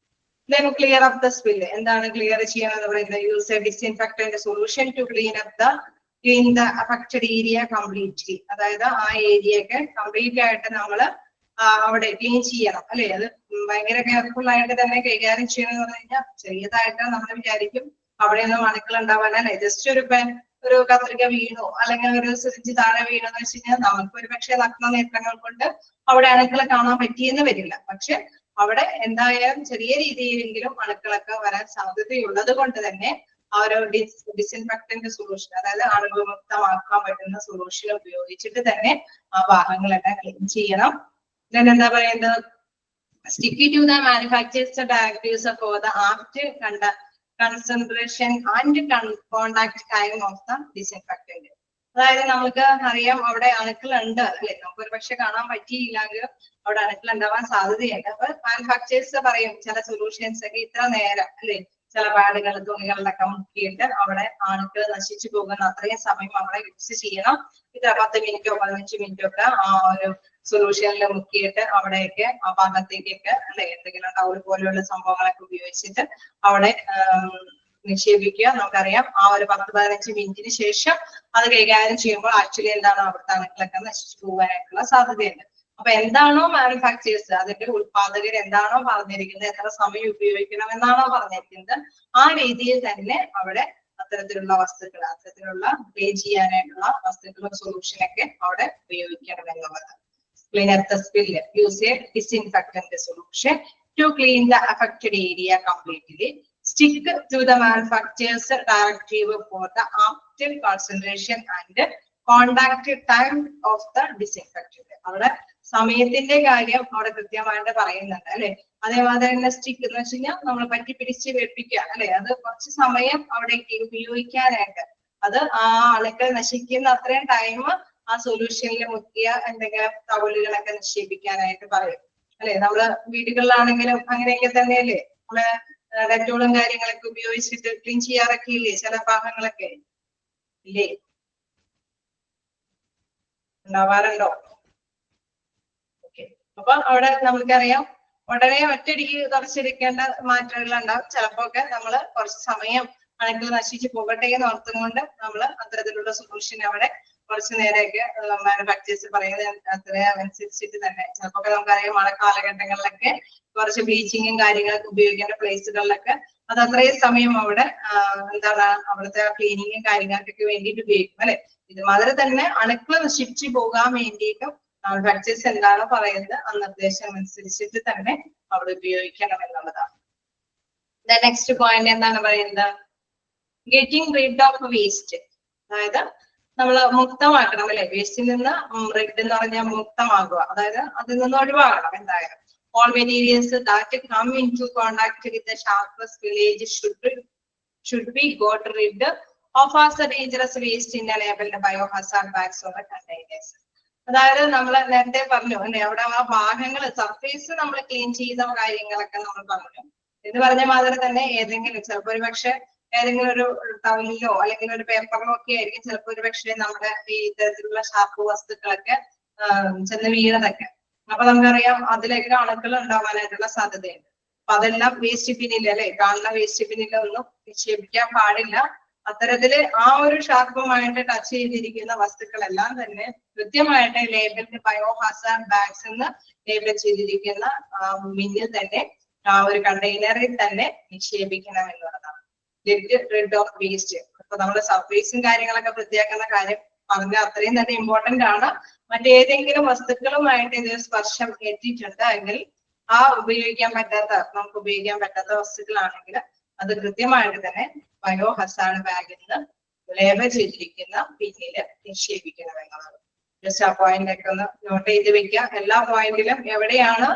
Then clear up the spill. എന്താണ് ക്ലിയർ ചെയ്യണം എന്ന് പറയുന്നത്, use a disinfectant solution to clean the affected area completely. അതായത് ആ ഏരിയയൊക്കെ കംപ്ലീറ്റ് ആയിട്ട് നമ്മൾ അവിടെ ക്ലീൻ ചെയ്യണം അല്ലെ. അത് ഭയങ്കര കെയർഫുൾ ആയിട്ട് തന്നെ കൈകാര്യം ചെയ്യണം എന്ന് പറഞ്ഞു കഴിഞ്ഞാൽ ചെറിയതായിട്ട് നമ്മൾ വിചാരിക്കും അവിടെ ഒന്നും അണുക്കൾ ഉണ്ടാവാനല്ലേ, ജസ്റ്റ് ഒരു കത്രിക വീണോ അല്ലെങ്കിൽ ഒരു സിറിഞ്ച് താഴെ വീണോ എന്ന് വെച്ച് കഴിഞ്ഞാൽ നമുക്ക് ഒരു പക്ഷേ നഗ്ന നേത്രങ്ങൾ കൊണ്ട് അവിടെ അണുക്കളെ കാണാൻ പറ്റിയെന്ന് വരില്ല. പക്ഷെ അവിടെ എന്തായാലും ചെറിയ രീതിയിലെങ്കിലും അണുക്കളൊക്കെ വരാൻ സാധ്യതയുള്ളത് കൊണ്ട് തന്നെ ആ ഒരു ഡിസ്ഇൻഫെക്ടന്റ് സൊല്യൂഷൻ അതായത് അണുവിമുക്തമാക്കാൻ പറ്റുന്ന സൊല്യൂഷൻ ഉപയോഗിച്ചിട്ട് തന്നെ ആ ഭാഗങ്ങളെല്ലാം ക്ലീൻ ചെയ്യണം. എന്താ പറയുന്നത്, sticky to the manufacturers directives for the apt concentration and contact time of the disinfectant. അതായത് നമുക്ക് അറിയാം അവിടെ അണുക്കൾ ഉണ്ട് അല്ലെ, നമുക്ക് ഒരു പക്ഷെ കാണാൻ പറ്റിയില്ലെങ്കിൽ അവിടെ അണുക്കൾ ഉണ്ടാവാൻ സാധ്യതയുണ്ട്. അപ്പൊ മാനുഫാക്ചേഴ്സ് പറയും ചില സൊല്യൂഷൻസ് ഒക്കെ ഇത്ര നേരം അല്ലെ ചില പാടുകൾ തുണികളിലൊക്കെ മുക്കിയിട്ട് അവിടെ അണുക്കൾ നശിച്ചു പോകുന്ന അത്രയും സമയം അവിടെ യൂസ് ചെയ്യണം. ഇത് 10 മിനിറ്റോ 15 മിനിറ്റോ ഒക്കെ ആ ഒരു സൊല്യൂഷനിൽ മുക്കിയിട്ട് അവിടെയൊക്കെ ആ ഭാഗത്തേക്കൊക്കെ അല്ലെ എന്തെങ്കിലും ടൗൾ പോലെയുള്ള സംഭവങ്ങളൊക്കെ ഉപയോഗിച്ചിട്ട് അവിടെ നിക്ഷേപിക്കുക. നമുക്കറിയാം ആ ഒരു 10-15 മിനിറ്റിന് ശേഷം അത് കൈകാര്യം ചെയ്യുമ്പോൾ ആക്ച്വലി എന്താണ് അവിടുത്തെ അണുക്കളൊക്കെ നശിച്ചു പോകാനായിട്ടുള്ള സാധ്യതയുണ്ട്. അപ്പൊ എന്താണോ മാനുഫാക്ചേഴ്സ് അതിന്റെ ഉത്പാദകർ എന്താണോ പറഞ്ഞിരിക്കുന്നത്, എത്ര സമയം ഉപയോഗിക്കണം എന്നാണോ പറഞ്ഞിരിക്കുന്നത്, ആ രീതിയിൽ തന്നെ അവിടെ അത്തരത്തിലുള്ള വസ്തുക്കൾ അത്തരത്തിലുള്ള ക്ലീൻ ചെയ്യാനായിട്ടുള്ള വസ്തുക്കളും സൊല്യൂഷനൊക്കെ അവിടെ ഉപയോഗിക്കണം എന്നുള്ളത്. Clean up the spill. Use a disinfectant solution to clean the affected area completely. Stick to the manufacturer's directive for the optimal concentration and contact time of the disinfectant. അവിടെ സമയത്തിന്റെ കാര്യം അവിടെ കൃത്യമായിട്ട് പറയുന്നുണ്ട് അല്ലെ. അതേമാതിരി തന്നെ സ്റ്റിക്ക് എന്ന് വെച്ച് കഴിഞ്ഞാൽ നമ്മൾ പറ്റി പിടിച്ച് വെപ്പിക്കുക അല്ലെ, അത് കുറച്ച് സമയം അവിടെ ഉപയോഗിക്കാനായിട്ട് അത് ആ അണുക്കൾ നശിക്കുന്ന അത്രയും ടൈം ആ സൊല്യൂഷനിൽ മുക്കിയ എന്തെങ്കിലും തവലുകളൊക്കെ നിക്ഷേപിക്കാനായിട്ട് പറയും അല്ലെ. നമ്മള് വീടുകളിലാണെങ്കിലും അങ്ങനെയൊക്കെ തന്നെയല്ലേ, നമ്മള് ഡെറ്റോളും കാര്യങ്ങളൊക്കെ ഉപയോഗിച്ചിട്ട് ക്ലീൻ ചെയ്യാറൊക്കെ ഇല്ലേ ചില ഭാഗങ്ങളൊക്കെ ഇല്ലേ, ഉണ്ടാവാറുണ്ടോ? ഓക്കെ, അപ്പൊ അവിടെ നമുക്കറിയാം ഉടനെ ഒറ്റയടിക്ക് തുടച്ചെടുക്കേണ്ട മാറ്റങ്ങൾ ഉണ്ടാവും. ചിലപ്പോ ഒക്കെ നമ്മള് കുറച്ച് സമയം അണുക്കൾ നശിച്ചു പോകട്ടെ എന്ന് ഓർത്തുകൊണ്ട് നമ്മൾ അത്തരത്തിലുള്ള സൊല്യൂഷൻ അവിടെ കുറച്ചു നേരമൊക്കെ മാനുഫാക്ചേഴ്സ് പറയുന്നത് അനുസരിച്ചിട്ട് തന്നെ ചിലപ്പോ നമുക്കറിയാം മഴക്കാലഘട്ടങ്ങളിലൊക്കെ കുറച്ച് ബ്ലീച്ചിങ്ങും കാര്യങ്ങളൊക്കെ ഉപയോഗിക്കേണ്ട പ്ലേസുകളിലൊക്കെ അത് അത്രയും സമയം അവിടെ എന്താണ് അവിടുത്തെ ക്ലീനിങ്ങും കാര്യങ്ങൾക്കൊക്കെ വേണ്ടിയിട്ട് ഉപയോഗിക്കും അല്ലെ. ഇതുമാതിരി തന്നെ അണുക്കൾ നശിച്ചു പോകാൻ വേണ്ടിയിട്ടും മാനുഫാക്ചേഴ്സ് എന്താണ് പറയുന്നത് ആ നിർദ്ദേശം അനുസരിച്ചിട്ട് തന്നെ അവിടെ ഉപയോഗിക്കണം എന്നുള്ളതാണ്. നെക്സ്റ്റ് പോയിന്റ് എന്താണ് പറയുന്നത്, ഗെറ്റിംഗ് റീഡ് ഓഫ് വേസ്റ്റ്, അതായത് നമ്മൾ മുക്തമാക്കണം അല്ലെ, വേസ്റ്റിൽ നിന്ന് റെഡ് എന്ന് പറഞ്ഞാൽ മുക്തമാകുക, അതായത് അതിൽ നിന്ന് ഒഴിവാക്കണം എന്തായാലും. All materials that come into contact with the sharpest village should be got rid of as the dangerous waste in the labeled biohazard bags or containers. അതായത് നമ്മൾ നേരത്തെ പറഞ്ഞു അല്ലെ, അവിടെ ആ ഭാഗങ്ങൾ സർഫേസ് നമ്മൾ ക്ലീൻ ചെയ്ത കാര്യങ്ങളൊക്കെ നമ്മൾ പറഞ്ഞു എന്ന് പറഞ്ഞ മാതിരി തന്നെ ഏതെങ്കിലും ചിലപ്പോൾ ഒരു പക്ഷെ ഏതെങ്കിലും ഒരു ടവലിലോ അല്ലെങ്കിൽ ഒരു പേപ്പറിലോ ഒക്കെ ആയിരിക്കും ചിലപ്പോൾ ഒരു പക്ഷേ നമ്മുടെ ഈ ഇത്തരത്തിലുള്ള ഷാർപ്പ് വസ്തുക്കളൊക്കെ ചെന്ന് വീണതൊക്കെ. അപ്പൊ നമുക്കറിയാം അതിലേക്ക് അണുക്കൾ ഉണ്ടാവാനായിട്ടുള്ള സാധ്യതയുണ്ട്. അപ്പൊ അതെല്ലാം വേസ്റ്റ് ബിന്നിൽ അല്ലെ, കാണുന്ന വേസ്റ്റ് ബിന്നിൽ ഒന്നും നിക്ഷേപിക്കാൻ പാടില്ല. അത്തരത്തില് ആ ഒരു ഷാർപ്പുമായിട്ട് ടച്ച് ചെയ്തിരിക്കുന്ന വസ്തുക്കളെല്ലാം തന്നെ കൃത്യമായിട്ട് ലേബിൾഡ് ബയോഹാസാർഡ് ബാഗ്സ് എന്ന് ലേബിൾ ചെയ്തിരിക്കുന്ന ബിന്നിൽ തന്നെ ആ ഒരു കണ്ടെയ്നറിൽ തന്നെ നിക്ഷേപിക്കണം എന്നുള്ളതാണ്. Red of waste. അപ്പൊ നമ്മള് സർഫേസും കാര്യങ്ങളൊക്കെ വൃത്തിയാക്കുന്ന കാര്യം പറഞ്ഞ അത്രയും തന്നെ ഇമ്പോർട്ടന്റ് ആണ്. മറ്റേതെങ്കിലും വസ്തുക്കളുമായിട്ട് ഇത് സ്പർശം എത്തിയിട്ടുണ്ട് എങ്കിൽ ആ നമുക്ക് ഉപയോഗിക്കാൻ പറ്റാത്ത വസ്തുക്കളാണെങ്കിൽ അത് കൃത്യമായിട്ട് തന്നെ ബയോഹസാർഡ് ബാഗിൽ നിന്ന് ലേബൽ ചെയ്തിരിക്കുന്ന പിന്നില് നിക്ഷേപിക്കണം എന്നുള്ളത്. ജസ്റ്റ് ആ പോയിന്റ് ഒക്കെ ഒന്ന് നോട്ട് ചെയ്ത് വെക്കുക. എല്ലാ പോയിന്റിലും എവിടെയാണ്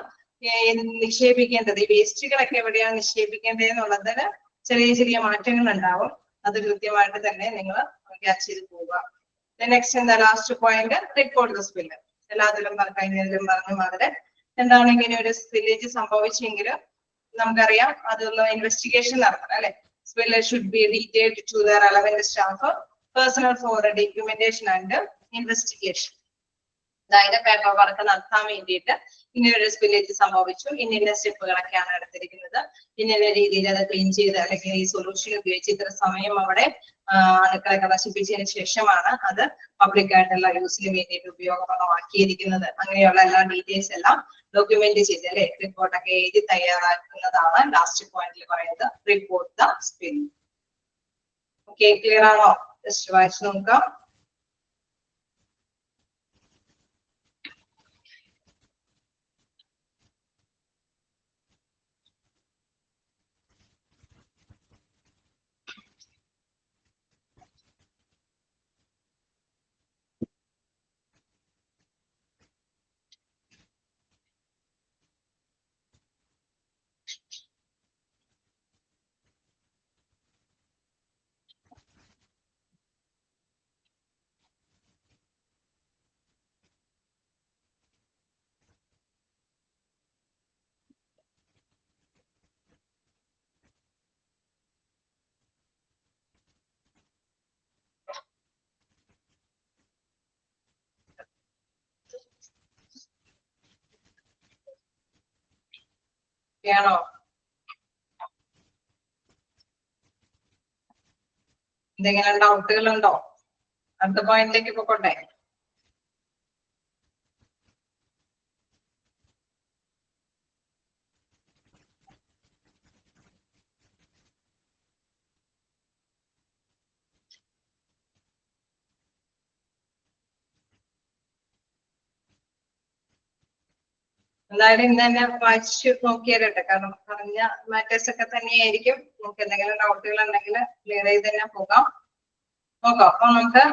നിക്ഷേപിക്കേണ്ടത്, ഈ വേസ്റ്റുകളൊക്കെ എവിടെയാണ് നിക്ഷേപിക്കേണ്ടത് എന്നുള്ളതിന് ചെറിയ ചെറിയ മാറ്റങ്ങൾ ഉണ്ടാവും. അത് കൃത്യമായിട്ട് തന്നെ നിങ്ങൾ ക്യാച്ച് ചെയ്ത് പോവുക. നെക്സ്റ്റ് എന്താ last point, report the spill. എല്ലാത്തിലും കഴിഞ്ഞതിലും പറഞ്ഞ മാതിരി എന്താണ് ഇങ്ങനെ ഒരു സ്പില്ലേജ് സംഭവിച്ചെങ്കിൽ നമുക്കറിയാം അതൊന്ന് ഇൻവെസ്റ്റിഗേഷൻ നടത്തണം അല്ലെ. Spill should be detailed to the relevant staff personnel for documentation and investigation. അതായത് പേപ്പർ വർക്ക് നടത്താൻ വേണ്ടിയിട്ട് ഇങ്ങനൊരു സ്പില്ലേജ് സംഭവിച്ചു, ഇന്ന സ്റ്റെപ്പുകളൊക്കെയാണ് എടുത്തിരിക്കുന്നത്, ഇന്ന രീതിയിൽ അത് ക്ലീൻ ചെയ്ത് അല്ലെങ്കിൽ ഈ സൊല്യൂഷൻ ഉപയോഗിച്ച് ഇത്ര സമയം അവിടെ അണുക്കളൊക്കെ നശിപ്പിച്ചതിന് ശേഷമാണ് അത് പബ്ലിക്കായിട്ടുള്ള യൂസിന് വേണ്ടിയിട്ട് ഉപയോഗപ്രദമാക്കിയിരിക്കുന്നത്. അങ്ങനെയുള്ള എല്ലാ ഡീറ്റെയിൽസ് എല്ലാം ഡോക്യുമെന്റ് ചെയ്ത് അല്ലെ റിപ്പോർട്ടൊക്കെ എഴുതി തയ്യാറാക്കുന്നതാണ് ലാസ്റ്റ് പോയിന്റിൽ പറയുന്നത് report the spill. Okay, clear ആണോ? ജസ്റ്റ് വായിച്ചു നോക്കാം. ണോ? എന്തെങ്കിലും ഡൗട്ടുകൾ ഉണ്ടോ? അടുത്ത പോയിന്റിലേക്ക് പോട്ടെ. എന്തായാലും ഇന്ന് തന്നെ വായിച്ചു നോക്കിയാലട്ടെ, കാരണം പറഞ്ഞ മാറ്റേഴ്സ് ഒക്കെ തന്നെയായിരിക്കും. നമുക്ക് എന്തെങ്കിലും ഡൗട്ടുകൾ ഉണ്ടെങ്കിൽ ക്ലിയർ ചെയ്ത് തന്നെ പോകാം. അപ്പൊ നമുക്ക്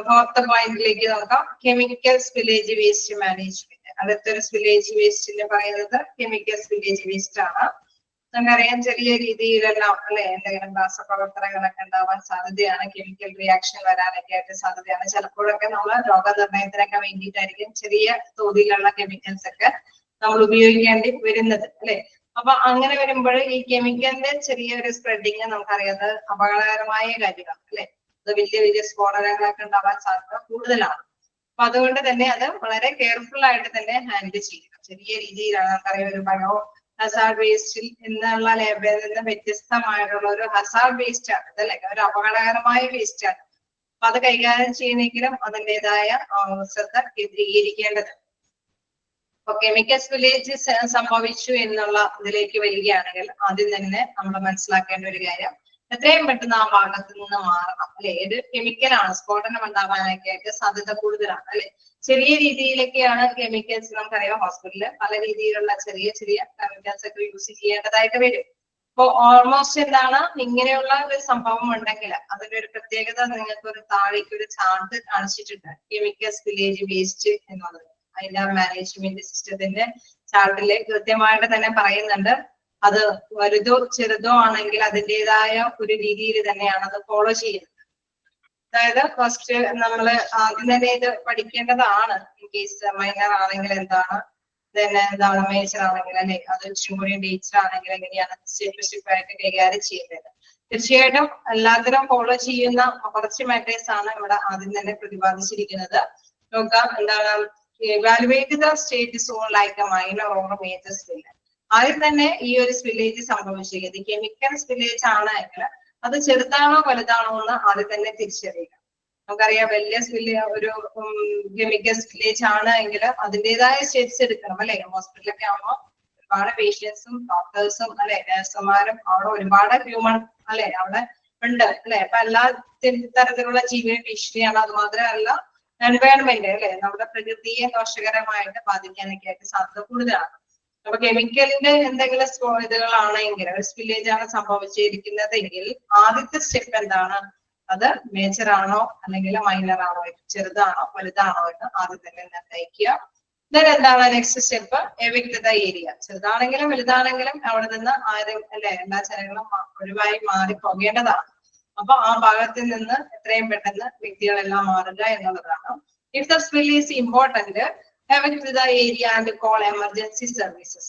ഫോർത്ത് പോയിന്റിലേക്ക് നോക്കാം. Chemical spillage waste management. അടുത്തൊരു സ്പില്ലേജ് വേസ്റ്റിന് പറയുന്നത് കെമിക്കൽ സ്പില്ലേജ് വേസ്റ്റ് ആണ്. നമുക്കറിയാം ചെറിയ രീതിയിലെല്ലാം അല്ലെ എന്തെങ്കിലും രാസപ്രവർത്തനങ്ങളൊക്കെ ഉണ്ടാവാൻ സാധ്യതയാണ്, കെമിക്കൽ റിയാക്ഷൻ വരാനൊക്കെ ആയിട്ട് സാധ്യതയാണ്. ചിലപ്പോഴൊക്കെ നമ്മൾ രോഗനിർണയത്തിനൊക്കെ വേണ്ടിയിട്ടായിരിക്കും ചെറിയ തോതിലുള്ള കെമിക്കൽസ് ഒക്കെ നമ്മൾ ഉപയോഗിക്കേണ്ടി വരുന്നത് അല്ലെ. അപ്പൊ അങ്ങനെ വരുമ്പോൾ ഈ കെമിക്കലിന്റെ ചെറിയൊരു സ്പ്രെഡിങ് നമുക്കറിയാതെ അപകടകരമായ കാര്യമാണ് അല്ലെ. അത് വലിയ വലിയ സ്ഫോടനങ്ങളൊക്കെ ഉണ്ടാവാൻ സാധ്യത കൂടുതലാണ്. അപ്പൊ അതുകൊണ്ട് തന്നെ അത് വളരെ കെയർഫുൾ ആയിട്ട് തന്നെ ഹാൻഡിൽ ചെയ്യണം. ചെറിയ രീതിയിലാണ് നമുക്കറിയാം ഒരു ബയോ ഹസാർഡ് വേസ്റ്റിൽ എന്നുള്ള ലേബലിൽ നിന്ന് വ്യത്യസ്തമായിട്ടുള്ള ഒരു ഹസാർഡ് വേസ്റ്റ് ആണ് അതല്ലേ, ഒരു അപകടകരമായ വേസ്റ്റ് ആണ്. അപ്പൊ അത് കൈകാര്യം ചെയ്യണമെങ്കിലും അതിൻ്റെതായ ശ്രദ്ധ കേന്ദ്രീകരിക്കേണ്ടത്. അപ്പൊ കെമിക്കൽസ് വില്ലേജ് സംഭവിച്ചു എന്നുള്ള ഇതിലേക്ക് വരികയാണെങ്കിൽ ആദ്യം തന്നെ നമ്മൾ മനസ്സിലാക്കേണ്ട ഒരു കാര്യം, എത്രയും പെട്ടെന്ന് ആ ഭാഗത്ത് നിന്ന് മാറണം അല്ലെ. ഏത് കെമിക്കലാണ് സ്ഫോടനം ഉണ്ടാവാനൊക്കെ ആയിട്ട് സാധ്യത കൂടുതലാണ് അല്ലെ. ചെറിയ രീതിയിലൊക്കെയാണ് കെമിക്കൽസ്, നമുക്കറിയാം ഹോസ്പിറ്റലിൽ പല രീതിയിലുള്ള ചെറിയ ചെറിയ കെമിക്കൽസ് ഒക്കെ യൂസ് ചെയ്യേണ്ടതായിട്ട് വരും. അപ്പൊ ഓൾമോസ്റ്റ് എന്താണ്, ഇങ്ങനെയുള്ള ഒരു സംഭവം ഉണ്ടെങ്കിൽ അതിന്റെ ഒരു പ്രത്യേകത നിങ്ങൾക്ക് ഒരു താഴേക്ക് ഒരു ചാർട്ട് കാണിച്ചിട്ടുണ്ട്, കെമിക്കൽസ് വില്ലേജ് വേസ്റ്റ് എന്നുള്ളത്. അതിന്റെ മാനേജ്മെന്റ് സിസ്റ്റത്തിന്റെ ചാർട്ടില് കൃത്യമായിട്ട് തന്നെ പറയുന്നുണ്ട്, അത് വലുതോ ചെറുതോ ആണെങ്കിൽ അതിൻ്റെതായ ഒരു രീതിയിൽ തന്നെയാണ് അത് ഫോളോ ചെയ്യുന്നത്. അതായത് ഫസ്റ്റ് നമ്മൾ ആദ്യം തന്നെ ഇത് പഠിക്കേണ്ടതാണ്. ഇൻ കേസ് മൈനർ ആണെങ്കിൽ എന്താണ്, then എന്താണ് മേജർ ആണെങ്കിൽ അല്ലെ, അത് ഇച്ചിരി കൂടി ഡേറ്റർ ആണെങ്കിൽ എങ്ങനെയാണ് സ്റ്റെപ്പ് സ്റ്റെപ്പ് ആയിട്ട് കൈകാര്യം ചെയ്യുന്നത്. തീർച്ചയായിട്ടും എല്ലാത്തിനും ഫോളോ ചെയ്യുന്ന കുറച്ച് മാറ്റേഴ്സ് ആണ് ഇവിടെ ആദ്യം തന്നെ പ്രതിപാദിച്ചിരിക്കുന്നത്. നോക്കാം എന്താണ്, evaluate the state zone like a minor or a major spill. ആദ്യം തന്നെ ഈ ഒരു സ്പില്ലേജ് സംഭവിച്ചിരിക്കുന്നത് കെമിക്കൽ സ്പില്ലേജ് ആണെങ്കിൽ അത് ചെറുതാണോ വലുതാണോ എന്ന് ആദ്യം തന്നെ തിരിച്ചറിയുക. നമുക്കറിയാം വലിയ ഒരു കെമിക്കൽ സ്പില്ലേജ് ആണ് എങ്കിൽ അതിൻ്റെതായ സ്റ്റെപ്സ് എടുക്കണം അല്ലെ. ഹോസ്പിറ്റലൊക്കെ ആവുമ്പോൾ ഒരുപാട് പേഷ്യൻസും ഡോക്ടേഴ്സും അല്ലെ നഴ്സുമാരും അവിടെ ഒരുപാട് ഹ്യൂമൺ അല്ലെ അവിടെ ഉണ്ട് അല്ലെ. അപ്പൊ എല്ലാ തരത്തിലുള്ള ജീവന ഭീഷണിയാണ്. അത് മാത്രമല്ല എൻവയോൺമെന്റ് അല്ലെ, നമ്മുടെ പ്രകൃതിയെ ദോഷകരമായിട്ട് ബാധിക്കാനൊക്കെ ആയിട്ട് സാധ്യത കൂടുതലാണ്. അപ്പൊ കെമിക്കലിന്റെ എന്തെങ്കിലും ഇതുകളാണെങ്കിൽ ഒരു സ്പില്ലേജ് ആണ് സംഭവിച്ചിരിക്കുന്നതെങ്കിൽ ആദ്യത്തെ സ്റ്റെപ്പ് എന്താണ്, അത് മേജർ ആണോ അല്ലെങ്കിൽ മൈനർ ആണോ, ചെറുതാണോ വലുതാണോ എന്ന് ആദ്യം തന്നെ നിർണ്ണയിക്കുക. then എന്താണ് next step, evict the area. ചെറുതാണെങ്കിലും വലുതാണെങ്കിലും അവിടെ നിന്ന് ആരും അല്ലെ എല്ലാ ജനങ്ങളും ഒഴിവായി മാറി പോകേണ്ടതാണ്. അപ്പൊ ആ ഭാഗത്തിൽ നിന്ന് എത്രയും പെട്ടെന്ന് വ്യക്തികളെല്ലാം മാറുക എന്നുള്ളതാണ്. If the spill is important, evict the area and call emergency services.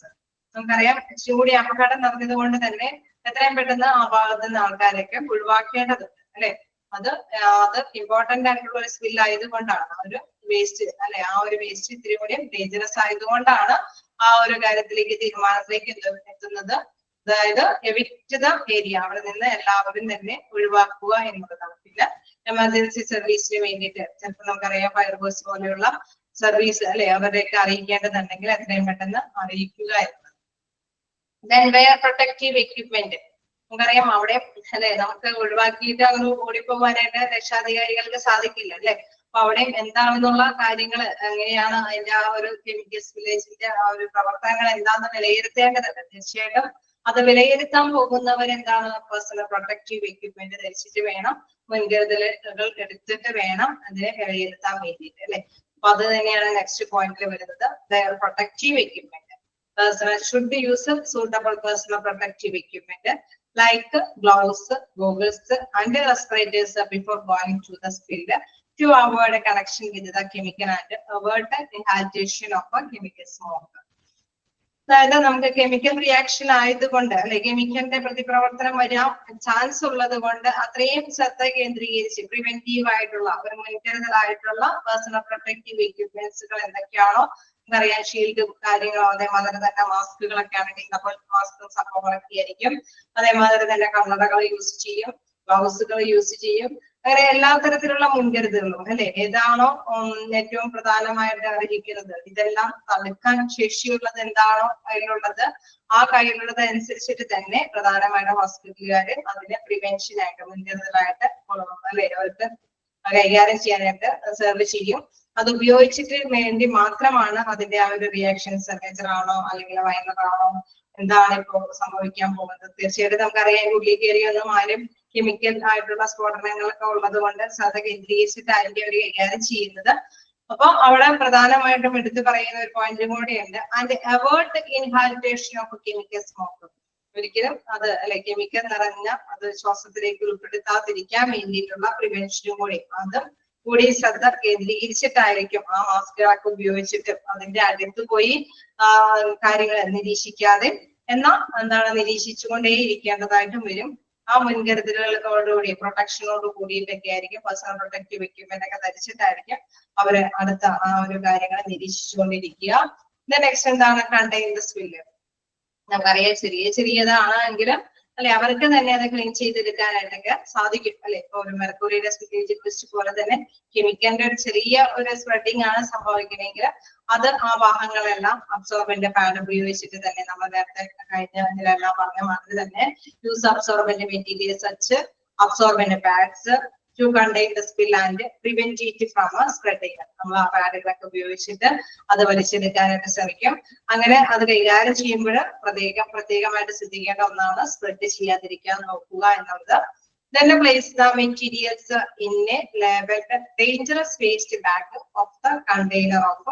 നമുക്കറിയാം ചൂടി അപകടം നടന്നത് കൊണ്ട് തന്നെ എത്രയും പെട്ടെന്ന് ആ ഭാഗത്ത് നിന്ന് ആൾക്കാരൊക്കെ ഒഴിവാക്കേണ്ടതുണ്ട് അല്ലെ. അത് ഇമ്പോർട്ടന്റ് ആയിട്ടുള്ള ഒരു സ്പിൽ ആയതുകൊണ്ടാണ്, ഒരു വേസ്റ്റ് അല്ലെ, ആ ഒരു വേസ്റ്റ് ഇത്തിരി കൂടി ഡേഞ്ചറസ് ആയതുകൊണ്ടാണ് ആ ഒരു കാര്യത്തിലേക്ക് തീരുമാനത്തിലേക്ക് എത്തുന്നത്. അതായത് എവിക്ട് ദ ഏരിയ, അവിടെ നിന്ന് എല്ലാവരും തന്നെ ഒഴിവാക്കുക എന്നുള്ളതാണ്. പിന്നെ എമർജൻസി സർവീസിന് വേണ്ടിയിട്ട് ചിലപ്പോൾ നമുക്കറിയാം ഫയർഫോഴ്സ് പോലെയുള്ള സർവീസ് അല്ലെ അവരെയൊക്കെ അറിയിക്കേണ്ടതുണ്ടെങ്കിൽ എത്രയും പെട്ടെന്ന് അറിയിക്കുക എന്നുള്ളത്. then wear protective equipment. നമുക്കറിയാം അവിടെ അല്ലെ നമുക്ക് ഒഴിവാക്കിയിട്ട് അങ്ങനെ ഓടിപ്പോകാനായിട്ട് രക്ഷാധികാരികൾക്ക് സാധിക്കില്ല അല്ലെ. അപ്പൊ അവിടെ എന്താണെന്നുള്ള കാര്യങ്ങൾ എങ്ങനെയാണ് അതിന്റെ ആ ഒരു കെമിക്കൽസ് വില്ലേജിന്റെ ആ ഒരു പ്രവർത്തനങ്ങൾ എന്താണെന്ന് വിലയിരുത്തേണ്ടതുണ്ട്. തീർച്ചയായിട്ടും അത് വിലയിരുത്താൻ പോകുന്നവരെന്താണ് പേഴ്സണൽ പ്രൊട്ടക്റ്റീവ് എക്യുപ്മെന്റ് ധരിച്ചിട്ട് വേണം, മുൻകരുതലുകൾ എടുത്തിട്ട് വേണം അതിനെ വിലയിരുത്താൻ വേണ്ടിയിട്ട് അല്ലെ. അപ്പൊ അത് തന്നെയാണ് നെക്സ്റ്റ് പോയിന്റിൽ വരുന്നത്, protective equipment. Personnel should use suitable personal protective equipment like gloves, goggles, and respirators before going to the spill to avoid a connection with the chemical and avoid inhalation of a chemical smoke. അതായത് നമുക്ക് chemical reaction ആയതുകൊണ്ട് അല്ലെ കെമിക്കലിന്റെ പ്രതിപ്രവർത്തനം വരാൻ chance ഉള്ളത് കൊണ്ട് അത്രയും ശ്രദ്ധ കേന്ദ്രീകരിച്ച് പ്രിവെന്റീവ് ആയിട്ടുള്ള ഒരു മുൻകരുതലായിട്ടുള്ള പേഴ്സണൽ പ്രൊട്ടക്റ്റീവ് എക്യുപ്മെന്റ്സുകൾ എന്തൊക്കെയാണോ അറിയാൻ, ഷീൽഡും കാര്യങ്ങളും അതേമാതിരി തന്നെ മാസ്കുകളൊക്കെ ആണെങ്കിൽ നമ്മൾ മാസ്കും സംഭവങ്ങളൊക്കെ ആയിരിക്കും. അതേമാതിരി തന്നെ കണ്ണടകൾ യൂസ് ചെയ്യും, ഗ്ലൗസുകൾ യൂസ് ചെയ്യും. അങ്ങനെ എല്ലാ തരത്തിലുള്ള മുൻകരുതലുകളും അല്ലെ ഏതാണോ ഏറ്റവും പ്രധാനമായിട്ട് അറിയിക്കുന്നത് ഇതെല്ലാം തടുക്കാൻ ശേഷിയുള്ളത് എന്താണോ കയ്യിലുള്ളത് ആ കയ്യിലുള്ളത് അനുസരിച്ചിട്ട് തന്നെ പ്രധാനമായിട്ട് ഹോസ്പിറ്റലുകാര് അതിനെ പ്രിവെൻഷൻ ആയിട്ട് മുൻകരുതലായിട്ട് അല്ലെ അവർക്ക് കൈകാര്യം ചെയ്യാനായിട്ട് സെർവ് ചെയ്യും. അത് ഉപയോഗിച്ചിട്ട് വേണ്ടി മാത്രമാണ് അതിന്റെ ആ ഒരു റിയാക്ഷൻസ് മേജർ ആണോ അല്ലെങ്കിൽ മൈനർ ആണോ എന്താണ് ഇപ്പോ സംഭവിക്കാൻ പോകുന്നത്. തീർച്ചയായിട്ടും നമുക്കറിയാം ഉള്ളിൽ കയറിയൊന്നും ആരും കെമിക്കൽ ആയിട്ടുള്ള സ്ഫോടനങ്ങളൊക്കെ ഉള്ളത് കൊണ്ട് ശ്രദ്ധ കേന്ദ്രീകരിച്ചിട്ട് അതിന്റെ ഒരു കൈകാര്യം ചെയ്യുന്നത്. അപ്പൊ അവിടെ പ്രധാനമായിട്ടും എടുത്തു പറയുന്ന ഒരു പോയിന്റും കൂടിയുണ്ട്, and avoid inhalation of chemical smoke. ഒരിക്കലും അത് അല്ലെ കെമിക്കൽ നിറഞ്ഞ അത് ശ്വാസത്തിലേക്ക് ഉൾപ്പെടുത്താതിരിക്കാൻ വേണ്ടിയിട്ടുള്ള പ്രിവെൻഷനും കൂടി അതും കൂടി ശ്രദ്ധ കേന്ദ്രീകരിച്ചിട്ടായിരിക്കും ആ മാസ്കുകളൊക്കെ ഉപയോഗിച്ചിട്ട് അതിന്റെ അടുത്ത് പോയി കാര്യങ്ങൾ നിരീക്ഷിക്കാതെ എന്താണ് നിരീക്ഷിച്ചുകൊണ്ടേ ഇരിക്കേണ്ടതായിട്ടും വരും. ആ മുൻകരുതലുകളോടുകൂടി പ്രൊട്ടക്ഷനോട് കൂടിയിട്ടൊക്കെ ആയിരിക്കും പേഴ്സണൽ പ്രൊട്ടക്റ്റീവ് എക്യുപ്മെന്റ് ഒക്കെ ധരിച്ചിട്ടായിരിക്കും അവര് അടുത്ത ആ ഒരു കാര്യങ്ങൾ നിരീക്ഷിച്ചുകൊണ്ടിരിക്കുക. നെക്സ്റ്റ് എന്താണ് കണ്ടെയ്ൻ ദ സ്പില്ല്. നമുക്കറിയാം ചെറിയതാണ് എങ്കിലും അല്ലെ അവർക്ക് തന്നെ അത് ക്ലീൻ ചെയ്തെടുക്കാനായിട്ടൊക്കെ സാധിക്കും അല്ലെ. ഇപ്പൊ ഒരു മെർക്കുറിയുടെ സ്പില്ലേജ് ലിസ്റ്റ് പോലെ തന്നെ കെമിക്കലിന്റെ ഒരു ചെറിയ ഒരു സ്പ്രെഡിങ് ആണ് സംഭവിക്കണമെങ്കിൽ അത് ആ ഭാഗങ്ങളെല്ലാം അബ്സോർബന്റ് പാഡ് ഉപയോഗിച്ചിട്ട് തന്നെ നമ്മൾ നേരത്തെ കഴിഞ്ഞെല്ലാം പറഞ്ഞ മാതിരി തന്നെ use absorbent materials such absorbent pads to contain the spill and prevent it from spreading. നമ്മൾ ആ പാഡുകളൊക്കെ ഉപയോഗിച്ചിട്ട് അത് വലിച്ചെടുക്കാനായിട്ട് ശ്രമിക്കും. അങ്ങനെ അത് കൈകാര്യം ചെയ്യുമ്പോൾ പ്രത്യേകമായിട്ട് ശ്രദ്ധിക്കേണ്ട ഒന്നാണ് സ്പ്രെഡ് ചെയ്യാതിരിക്കാൻ നോക്കുക എന്നുള്ളത്. Then place the materials in a labeled dangerous waste bag of the container of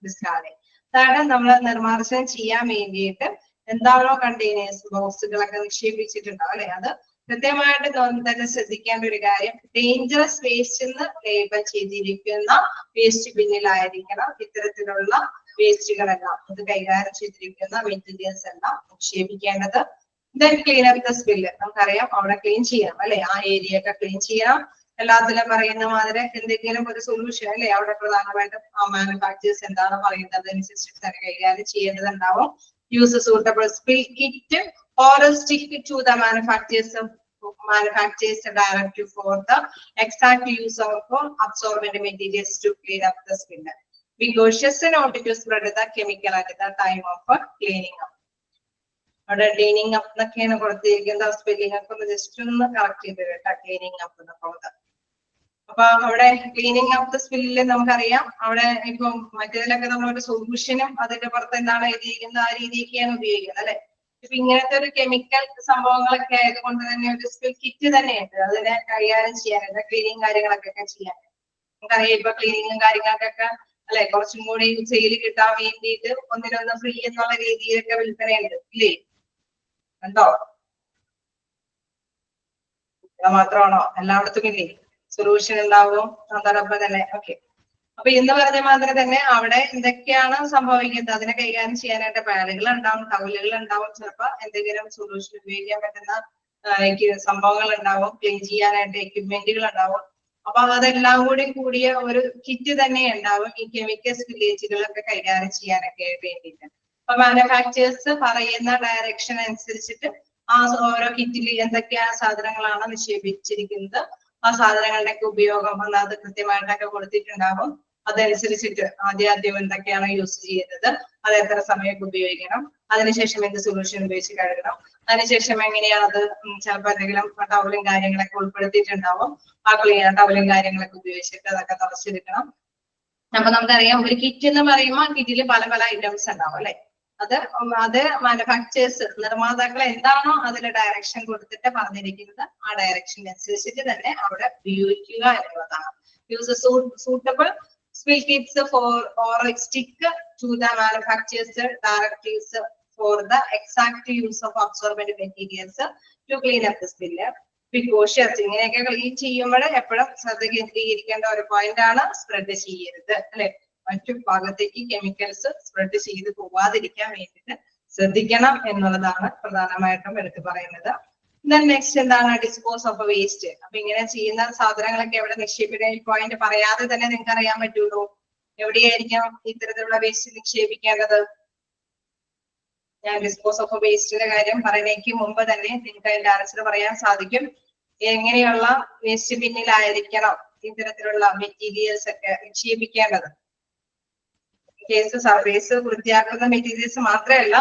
discard. അതാണ് നമ്മൾ നിർമ്മാർജ്ജനം ചെയ്യാൻ വേണ്ടിയിട്ട് എന്താണോ കണ്ടെയ്നേഴ്സ് ബോക്സുകളൊക്കെ നിക്ഷേപിച്ചിട്ടുണ്ടാവും അല്ലെ അത് കൃത്യമായിട്ട് തന്നെ ശ്രദ്ധിക്കേണ്ട ഒരു കാര്യം ഡേഞ്ചറസ് വേസ്റ്റ് എന്ന് ലേബൽ ചെയ്തിരിക്കുന്ന വേസ്റ്റ് ബിന്നിലായിരിക്കണം ഇത്തരത്തിലുള്ള വേസ്റ്റുകളെല്ലാം അത് കൈകാര്യം ചെയ്തിരിക്കുന്ന മെറ്റീരിയൽസ് എല്ലാം നിക്ഷേപിക്കേണ്ടത്. Then clean up the spill. നമുക്കറിയാം അവിടെ ക്ലീൻ ചെയ്യണം അല്ലെ ആ ഏരിയ ഒക്കെ ക്ലീൻ ചെയ്യണം. എല്ലാത്തിലും പറയുന്ന മാതിരി എന്തെങ്കിലും ഒരു സൊല്യൂഷൻ അല്ലെ അവിടെ പ്രധാനമായിട്ടും ആ മാനുഫാക്ചേഴ്സ് എന്താണ് പറയുന്നത് അതനുസരിച്ച് തന്നെ കൈകാര്യം ചെയ്യേണ്ടതുണ്ടാവും. Use suitable spill kit or stick to the manufacturer's directive for the exact use of absorbent materials to clean up the spill. Be cautious not to spread the chemical at the time of cleaning up. അവിടെ cleaning up എന്നൊക്കെയാണ് കൊടുത്തിരിക്കുന്നത്. Spelling ഒക്കെ ഒന്ന് just ഒന്ന് correct ചെയ്ത് കേട്ടാ cleaning up എന്നുള്ളത്. അപ്പൊ അവിടെ ക്ലീനിങ് അപ്പ് ദ സ്പില്ലില് നമുക്കറിയാം അവിടെ ഇപ്പം മറ്റേതിലൊക്കെ നമ്മളൊരു സൊല്യൂഷനും അതിന്റെ പുറത്ത് എന്താണ് എഴുതിയിരിക്കുന്നത് ആ രീതിയൊക്കെയാണ് ഉപയോഗിക്കുന്നത് അല്ലെ. ഇപ്പൊ ഇങ്ങനത്തെ ഒരു കെമിക്കൽ സംഭവങ്ങളൊക്കെ ആയതുകൊണ്ട് തന്നെ ഒരു സ്പിൽ കിറ്റ് തന്നെയുണ്ട് അതിനെ കൈകാര്യം ചെയ്യാനായിട്ട് ക്ലീനിങ് കാര്യങ്ങളൊക്കെ ചെയ്യാൻ. നമുക്കറിയാം ഇപ്പൊ ക്ലീനിങ്ങും കാര്യങ്ങൾക്കൊക്കെ അല്ലെ കുറച്ചും കൂടി സെയിൽ കിട്ടാൻ വേണ്ടിയിട്ട് ഒന്നിനൊന്ന് ഫ്രീ എന്നുള്ള രീതിയിലൊക്കെ വിൽപ്പനയുണ്ട് ഇല്ലേ. ഉണ്ടോ? മാത്രമാണോ? എല്ലായിടത്തും ഇല്ലേ സൊല്യൂഷൻ ഉണ്ടാവും അതോടൊപ്പം തന്നെ. ഓക്കെ, അപ്പൊ ഇന്ന് പറഞ്ഞ മാതിരി തന്നെ അവിടെ എന്തൊക്കെയാണ് സംഭവിക്കുന്നത് അതിനെ കൈകാര്യം ചെയ്യാനായിട്ട് പാഡുകൾ ഉണ്ടാവും, ടവലുകൾ ഉണ്ടാവും, ചിലപ്പോ എന്തെങ്കിലും സൊല്യൂഷൻ ഉപയോഗിക്കാൻ പറ്റുന്ന സംഭവങ്ങൾ ഉണ്ടാവും, ക്ലീൻ ചെയ്യാനായിട്ട് എക്യുപ്മെന്റുകൾ ഉണ്ടാവും. അപ്പൊ അതെല്ലാം കൂടിയ ഒരു കിറ്റ് തന്നെ ഉണ്ടാവും ഈ കെമിക്കൽ സ്പില്ലേജുകളൊക്കെ കൈകാര്യം ചെയ്യാനൊക്കെ വേണ്ടിയിട്ട്. അപ്പൊ മാനുഫാക്ചേഴ്സ് പറയുന്ന ഡയറക്ഷൻ അനുസരിച്ചിട്ട് ആ ഓരോ കിറ്റിൽ എന്തൊക്കെയാ സാധനങ്ങളാണ് നിക്ഷേപിച്ചിരിക്കുന്നത് ആ സാധനങ്ങളുടെയൊക്കെ ഉപയോഗം അത് കൃത്യമായിട്ടൊക്കെ കൊടുത്തിട്ടുണ്ടാവും. അതനുസരിച്ചിട്ട് ആദ്യം എന്തൊക്കെയാണ് യൂസ് ചെയ്യുന്നത് അത് എത്ര സമയമൊക്കെ ഉപയോഗിക്കണം, അതിനുശേഷം എന്ത് സൊല്യൂഷൻ ഉപയോഗിച്ച് കഴുകണം, അതിനുശേഷം എങ്ങനെയാണ് അത് ചിലപ്പോൾ എന്തെങ്കിലും ടവലും കാര്യങ്ങളൊക്കെ ഉൾപ്പെടുത്തിയിട്ടുണ്ടാവും. ആ ടവലും കാര്യങ്ങളൊക്കെ ഉപയോഗിച്ചിട്ട് അതൊക്കെ തുടച്ചെടുക്കണം. അപ്പൊ നമുക്കറിയാം ഒരു കിറ്റ് എന്ന് പറയുമ്പോൾ കിറ്റിൽ പല ഐറ്റംസ് ഉണ്ടാവും അല്ലെ. അത് മാനുഫാക്ചേഴ്സ് നിർമ്മാതാക്കൾ എന്താണോ അതിൽ ഡയറക്ഷൻ കൊടുത്തിട്ട് പറഞ്ഞിരിക്കുന്നത് ആ ഡയറക്ഷൻ അനുസരിച്ചിട്ട് തന്നെ അവിടെ ഉപയോഗിക്കുക എന്നുള്ളതാണ്. Use suitable spill kits or stick to the manufacturer's directives for the exact use of absorbent materials to clean up the spill. Cautious ഇങ്ങനെയൊക്കെ ക്ലീൻ ചെയ്യുമ്പോൾ എപ്പോഴും ശ്രദ്ധ കേന്ദ്രീകരിക്കേണ്ട ഒരു പോയിന്റ് ആണ് സ്പ്രെഡ് ചെയ്യരുത് അല്ലെ. മറ്റു ഭാഗത്തേക്ക് കെമിക്കൽസ് സ്പ്രെഡ് ചെയ്ത് പോവാതിരിക്കാൻ വേണ്ടിയിട്ട് ശ്രദ്ധിക്കണം എന്നുള്ളതാണ് പ്രധാനമായിട്ടും എടുത്തു പറയുന്നത്. നെക്സ്റ്റ് എന്താണ് ഡിസ്പോസ് ഓഫ് വേസ്റ്റ്. അപ്പൊ ഇങ്ങനെ ചെയ്യുന്ന സാധനങ്ങളൊക്കെ എവിടെ നിക്ഷേപിക്കുന്ന ഈ പോയിന്റ് പറയാതെ തന്നെ നിങ്ങൾക്ക് അറിയാൻ പറ്റുള്ളൂ എവിടെയായിരിക്കാം ഇത്തരത്തിലുള്ള വേസ്റ്റ് നിക്ഷേപിക്കേണ്ടത്. ഞാൻ ഡിസ്പോസ് ഓഫ് വേസ്റ്റിന്റെ കാര്യം പറയുന്നതിന് മുമ്പ് തന്നെ നിങ്ങൾക്ക് അതിന്റെ ആൻസർ പറയാൻ സാധിക്കും. എങ്ങനെയുള്ള വേസ്റ്റ് ബിന്നിലായിരിക്കണം ഇത്തരത്തിലുള്ള മെറ്റീരിയൽസ് ഒക്കെ നിക്ഷേപിക്കേണ്ടത്. കേസ് സർഫേസ് വൃത്തിയാക്കുന്ന മെറ്റീരിയൽസ് മാത്രമല്ല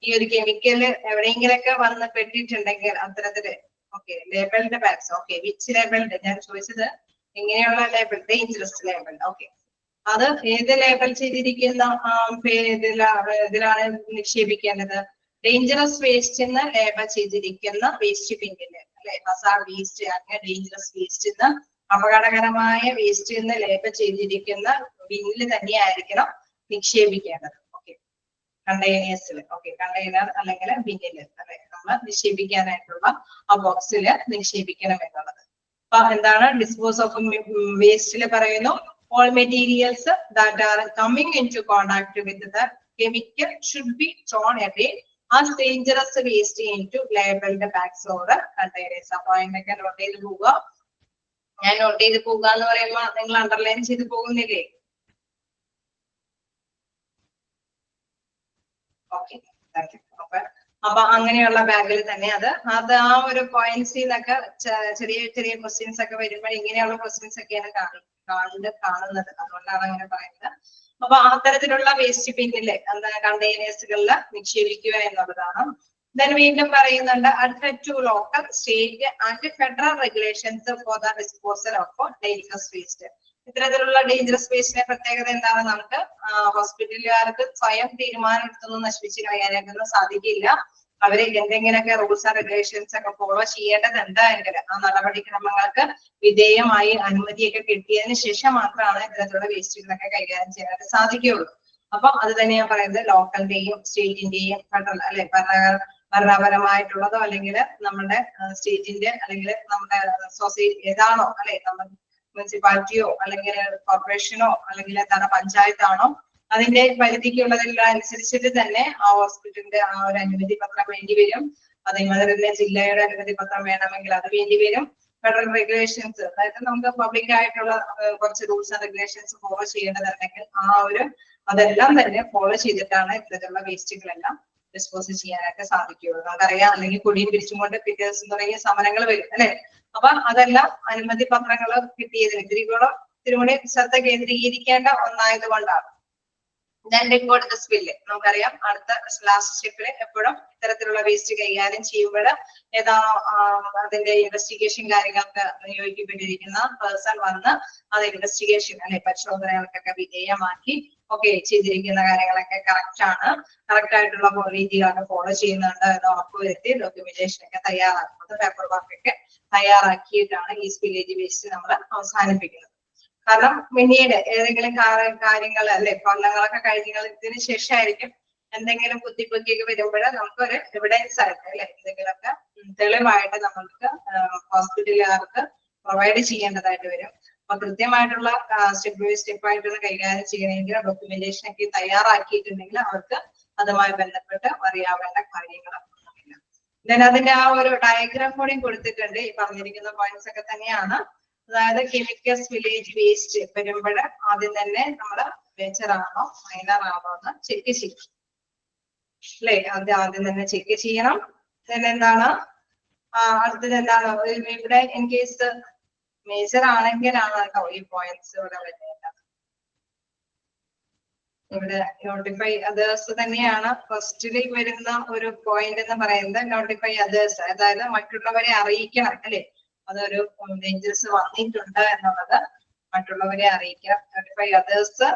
ഈ ഒരു കെമിക്കൽ എവിടെയെങ്കിലൊക്കെ വന്ന് പെട്ടിട്ടുണ്ടെങ്കിൽ അത്തരത്തില് ഓക്കെ ലേബിളിന്റെ ബാഗ്സ്. ഓക്കെ വിച്ച് ലേബിളിന്റെ ഞാൻ ചോദിച്ചത് എങ്ങനെയുള്ള ലേബിൾ ഡേഞ്ചറസ് ലേബിൾ. ഓക്കെ അത് ഏത് ലേബിൾ ചെയ്തിരിക്കുന്ന ഇതിലാണ് നിക്ഷേപിക്കേണ്ടത്. ഡേഞ്ചറസ് വേസ്റ്റ് എന്ന് ലേബിൾ ചെയ്തിരിക്കുന്ന വേസ്റ്റ് ബിന്നില് അല്ലെ. ഹസാർഡ് വേസ്റ്റ് അങ്ങനെ ഡേഞ്ചറസ് വേസ്റ്റ് എന്ന് അപകടകരമായ വേസ്റ്റ് എന്ന് ലേബിൾ ചെയ്തിരിക്കുന്ന ബിന്നിൽ തന്നെയായിരിക്കണം നിക്ഷേപിക്കേണ്ടത്. ഓക്കെ കണ്ടെയ്നേഴ്സിൽ. ഓക്കെ കണ്ടെയ്നർ അല്ലെങ്കിൽ ബിന്നിൽ അല്ലെ നമ്മൾ നമ്മൾ നിക്ഷേപിക്കാനായിട്ടുള്ള ആ ബോക്സിൽ നിക്ഷേപിക്കണം എന്നുള്ളത്. അപ്പൊ എന്താണ് ഡിസ്പോസ് ഓഫ് വേസ്റ്റിൽ പറയുന്നു, all materials that are coming into contact with the chemical should be thrown away as dangerous waste into labeled bags or containers. അപ്പൊ അതിനൊക്കെ നോട്ട് ചെയ്ത് പോവുക. ഞാൻ നോട്ട് ചെയ്ത് പോവുക എന്ന് പറയുമ്പോൾ നിങ്ങൾ അണ്ടർലൈൻ ചെയ്ത് പോകുന്നില്ലേ? ഓക്കെ, അപ്പൊ അങ്ങനെയുള്ള ബാഗിൽ തന്നെ അത് ആ ഒരു പോയിന്റ്സിൽ നിന്നൊക്കെ ചെറിയ ചെറിയ ക്വസ്റ്റ്യൻസ് ഒക്കെ വരുമ്പോൾ ഇങ്ങനെയുള്ള ക്വസ്റ്റ്യൻസ് ഒക്കെയാണ് കാണുന്നത്. അതുകൊണ്ടാണ് അങ്ങനെ പറയുന്നത്. അപ്പൊ അത്തരത്തിലുള്ള വേസ്റ്റ് ബിന്നില് കണ്ടെയ്നേഴ്സുകളിൽ നിക്ഷേപിക്കുക എന്നുള്ളതാണ്. ദെൻ വീണ്ടും പറയുന്നുണ്ട് adhere to local, state and federal regulations for the disposal of dangerous waste. ഇത്തരത്തിലുള്ള ഡേഞ്ചറസ് വേസ്റ്റിന്റെ പ്രത്യേകത എന്താണ്? നമുക്ക് ഹോസ്പിറ്റലുകാർക്ക് സ്വയം തീരുമാനം എടുത്തൊന്നും നശിപ്പിച്ച് കളയാനായിട്ടൊന്നും സാധിക്കില്ല. അവര് എന്തെങ്കിലുമൊക്കെ റൂൾസ് ആൻഡ് റെഗുലേഷൻസ് ഒക്കെ ഫോളോ ചെയ്യേണ്ടതുണ്ട് എങ്കിൽ ആ നടപടിക്രമങ്ങൾക്ക് വിധേയമായി അനുമതിയൊക്കെ കിട്ടിയതിന് ശേഷം മാത്രമാണ് ഇത്തരത്തിലുള്ള വേസ്റ്റുകളൊക്കെ കൈകാര്യം ചെയ്യാനായിട്ട് സാധിക്കുകയുള്ളൂ. അപ്പൊ അത് തന്നെ ഞാൻ പറയുന്നത് ലോക്കലിന്റെയും സ്റ്റേറ്റിന്റെയും ഫെഡറൽ അല്ലെ ഭരണപരമായിട്ടുള്ളതോ അല്ലെങ്കിൽ നമ്മുടെ സ്റ്റേറ്റിന്റെ അല്ലെങ്കിൽ നമ്മുടെ സൊസൈറ്റി ഏതാണോ അല്ലെ നമ്മൾ മുനിസിപ്പാലിറ്റിയോ അല്ലെങ്കിൽ കോർപ്പറേഷനോ അല്ലെങ്കിൽ എന്താണ് പഞ്ചായത്താണോ അതിന്റെ പരിധിക്കുള്ളതെല്ലാം അനുസരിച്ചിട്ട് തന്നെ ആ ഹോസ്പിറ്റലിന്റെ ആ ഒരു അനുമതി പത്രം വേണ്ടി വരും. അതേമാതിരി ജില്ലയുടെ അനുമതി പത്രം വേണമെങ്കിൽ അത് വേണ്ടി വരും. ഫെഡറൽ റെഗുലേഷൻസ്, അതായത് നമുക്ക് പബ്ലിക് ആയിട്ടുള്ള കുറച്ച് റൂൾസ് ആൻഡ് റെഗുലേഷൻസ് ഫോളോ ചെയ്യേണ്ടതുണ്ടെങ്കിൽ അതെല്ലാം തന്നെ ഫോളോ ചെയ്തിട്ടാണ് ഇത്തരത്തിലുള്ള വേസ്റ്റുകളെല്ലാം ഡിസ്പോസ് ചെയ്യാനായിട്ട് സാധിക്കുകയുള്ളൂ. നമുക്കറിയാം, അല്ലെങ്കിൽ കുടിയും പിരിച്ചും കൊണ്ട് പിറ്റേ ദിവസം തുടങ്ങിയ സമരങ്ങൾ വരും അല്ലെ. അപ്പൊ അതെല്ലാം അനുമതി പത്രങ്ങൾ കിട്ടിയതിന് ഇത്തിരി ശ്രദ്ധ കേന്ദ്രീകരിക്കേണ്ട ഒന്നായത് കൊണ്ടാണ്. നമുക്കറിയാം അടുത്ത ലാസ്റ്റ് സ്റ്റെപ്പില് എപ്പോഴും ഇത്തരത്തിലുള്ള വേസ്റ്റ് കൈകാര്യം ചെയ്യുമ്പോൾ ഏതാണോ അതിന്റെ ഇൻവെസ്റ്റിഗേഷൻ കാര്യങ്ങൾക്ക് നിയോഗിക്കപ്പെട്ടിരിക്കുന്ന പേഴ്സൺ വന്ന് അത് ഇൻവെസ്റ്റിഗേഷൻ അല്ലെ പരിശോധനകൾക്കൊക്കെ വിധേയമാക്കി ഒക്കെ ചെയ്തിരിക്കുന്ന കാര്യങ്ങളൊക്കെ കറക്റ്റ് ആയിട്ടുള്ള രീതികളൊക്കെ ഫോളോ ചെയ്യുന്നുണ്ട് എന്ന് ഉറപ്പുവരുത്തി ഡോക്യുമെന്റേഷൻ ഒക്കെ തയ്യാറാക്കുന്നത്, പേപ്പർ വർക്ക് ഒക്കെ തയ്യാറാക്കിയിട്ടാണ് ഈ സ്പില്ലേജ് വേസ്റ്റ് നമ്മൾ അവസാനിപ്പിക്കുന്നത്. കാരണം പിന്നീട് ഏതെങ്കിലും കാര്യങ്ങൾ അല്ലെ കൊല്ലങ്ങളൊക്കെ കഴിഞ്ഞതിന് ശേഷമായിരിക്കും എന്തെങ്കിലും കുത്തിപ്പൊക്കിയൊക്കെ വരുമ്പോൾ നമുക്കൊരു എവിഡൻസ് ആയിട്ട് അല്ലെ എന്തെങ്കിലുമൊക്കെ തെളിവായിട്ട് നമ്മൾക്ക് ഹോസ്പിറ്റലുകാർക്ക് പ്രൊവൈഡ് ചെയ്യേണ്ടതായിട്ട് വരും. അപ്പൊ കൃത്യമായിട്ടുള്ള സ്റ്റെപ്പ് ബൈ സ്റ്റെപ്പ് ആയിട്ടൊന്ന് കൈകാര്യം ചെയ്യണമെങ്കിൽ ഡോക്യുമെന്റേഷൻ ഒക്കെ തയ്യാറാക്കിയിട്ടുണ്ടെങ്കിൽ അവർക്ക് അതുമായി ബന്ധപ്പെട്ട് അറിയാവേണ്ട കാര്യങ്ങൾ ഒന്നുമില്ല. ദെൻ അതിന്റെ ആ ഒരു ഡയഗ്രാം കൂടി കൊടുത്തിട്ടുണ്ട്. ഈ പറഞ്ഞിരിക്കുന്ന പോയിന്റ്സ് ഒക്കെ തന്നെയാണ്. അതായത് കെമിക്കൽസ് വില്ലേജ് വേസ്റ്റ് വരുമ്പോൾ ആദ്യം തന്നെ നമ്മള് മേജർ ആണോ മൈനർ ആണോ എന്ന് ചെക്ക് ചെയ്യും അല്ലെ. ആദ്യം തന്നെ ചെക്ക് ചെയ്യണം. ദെൻ എന്താണ് അടുത്തത് എന്താണ് ഇവിടെ ഇൻ കേസ് മേജർ ആണെങ്കിലാണ് കേട്ടോ ഈ പോയിന്റ്സ് ഇവിടെ വരുന്നത്. ഇവിടെ നോട്ടിഫൈ അതേഴ്സ് തന്നെയാണ് ഫസ്റ്റില് വരുന്ന ഒരു പോയിന്റ് എന്ന് പറയുന്നത്. നോട്ടിഫൈ അതേഴ്സ്, അതായത് മറ്റുള്ളവരെ അറിയിക്കണം അല്ലെ. അതൊരു ഡേഞ്ചേഴ്സ് വന്നിട്ടുണ്ട് എന്നുള്ളത് മറ്റുള്ളവരെ അറിയിക്കണം. Notify others.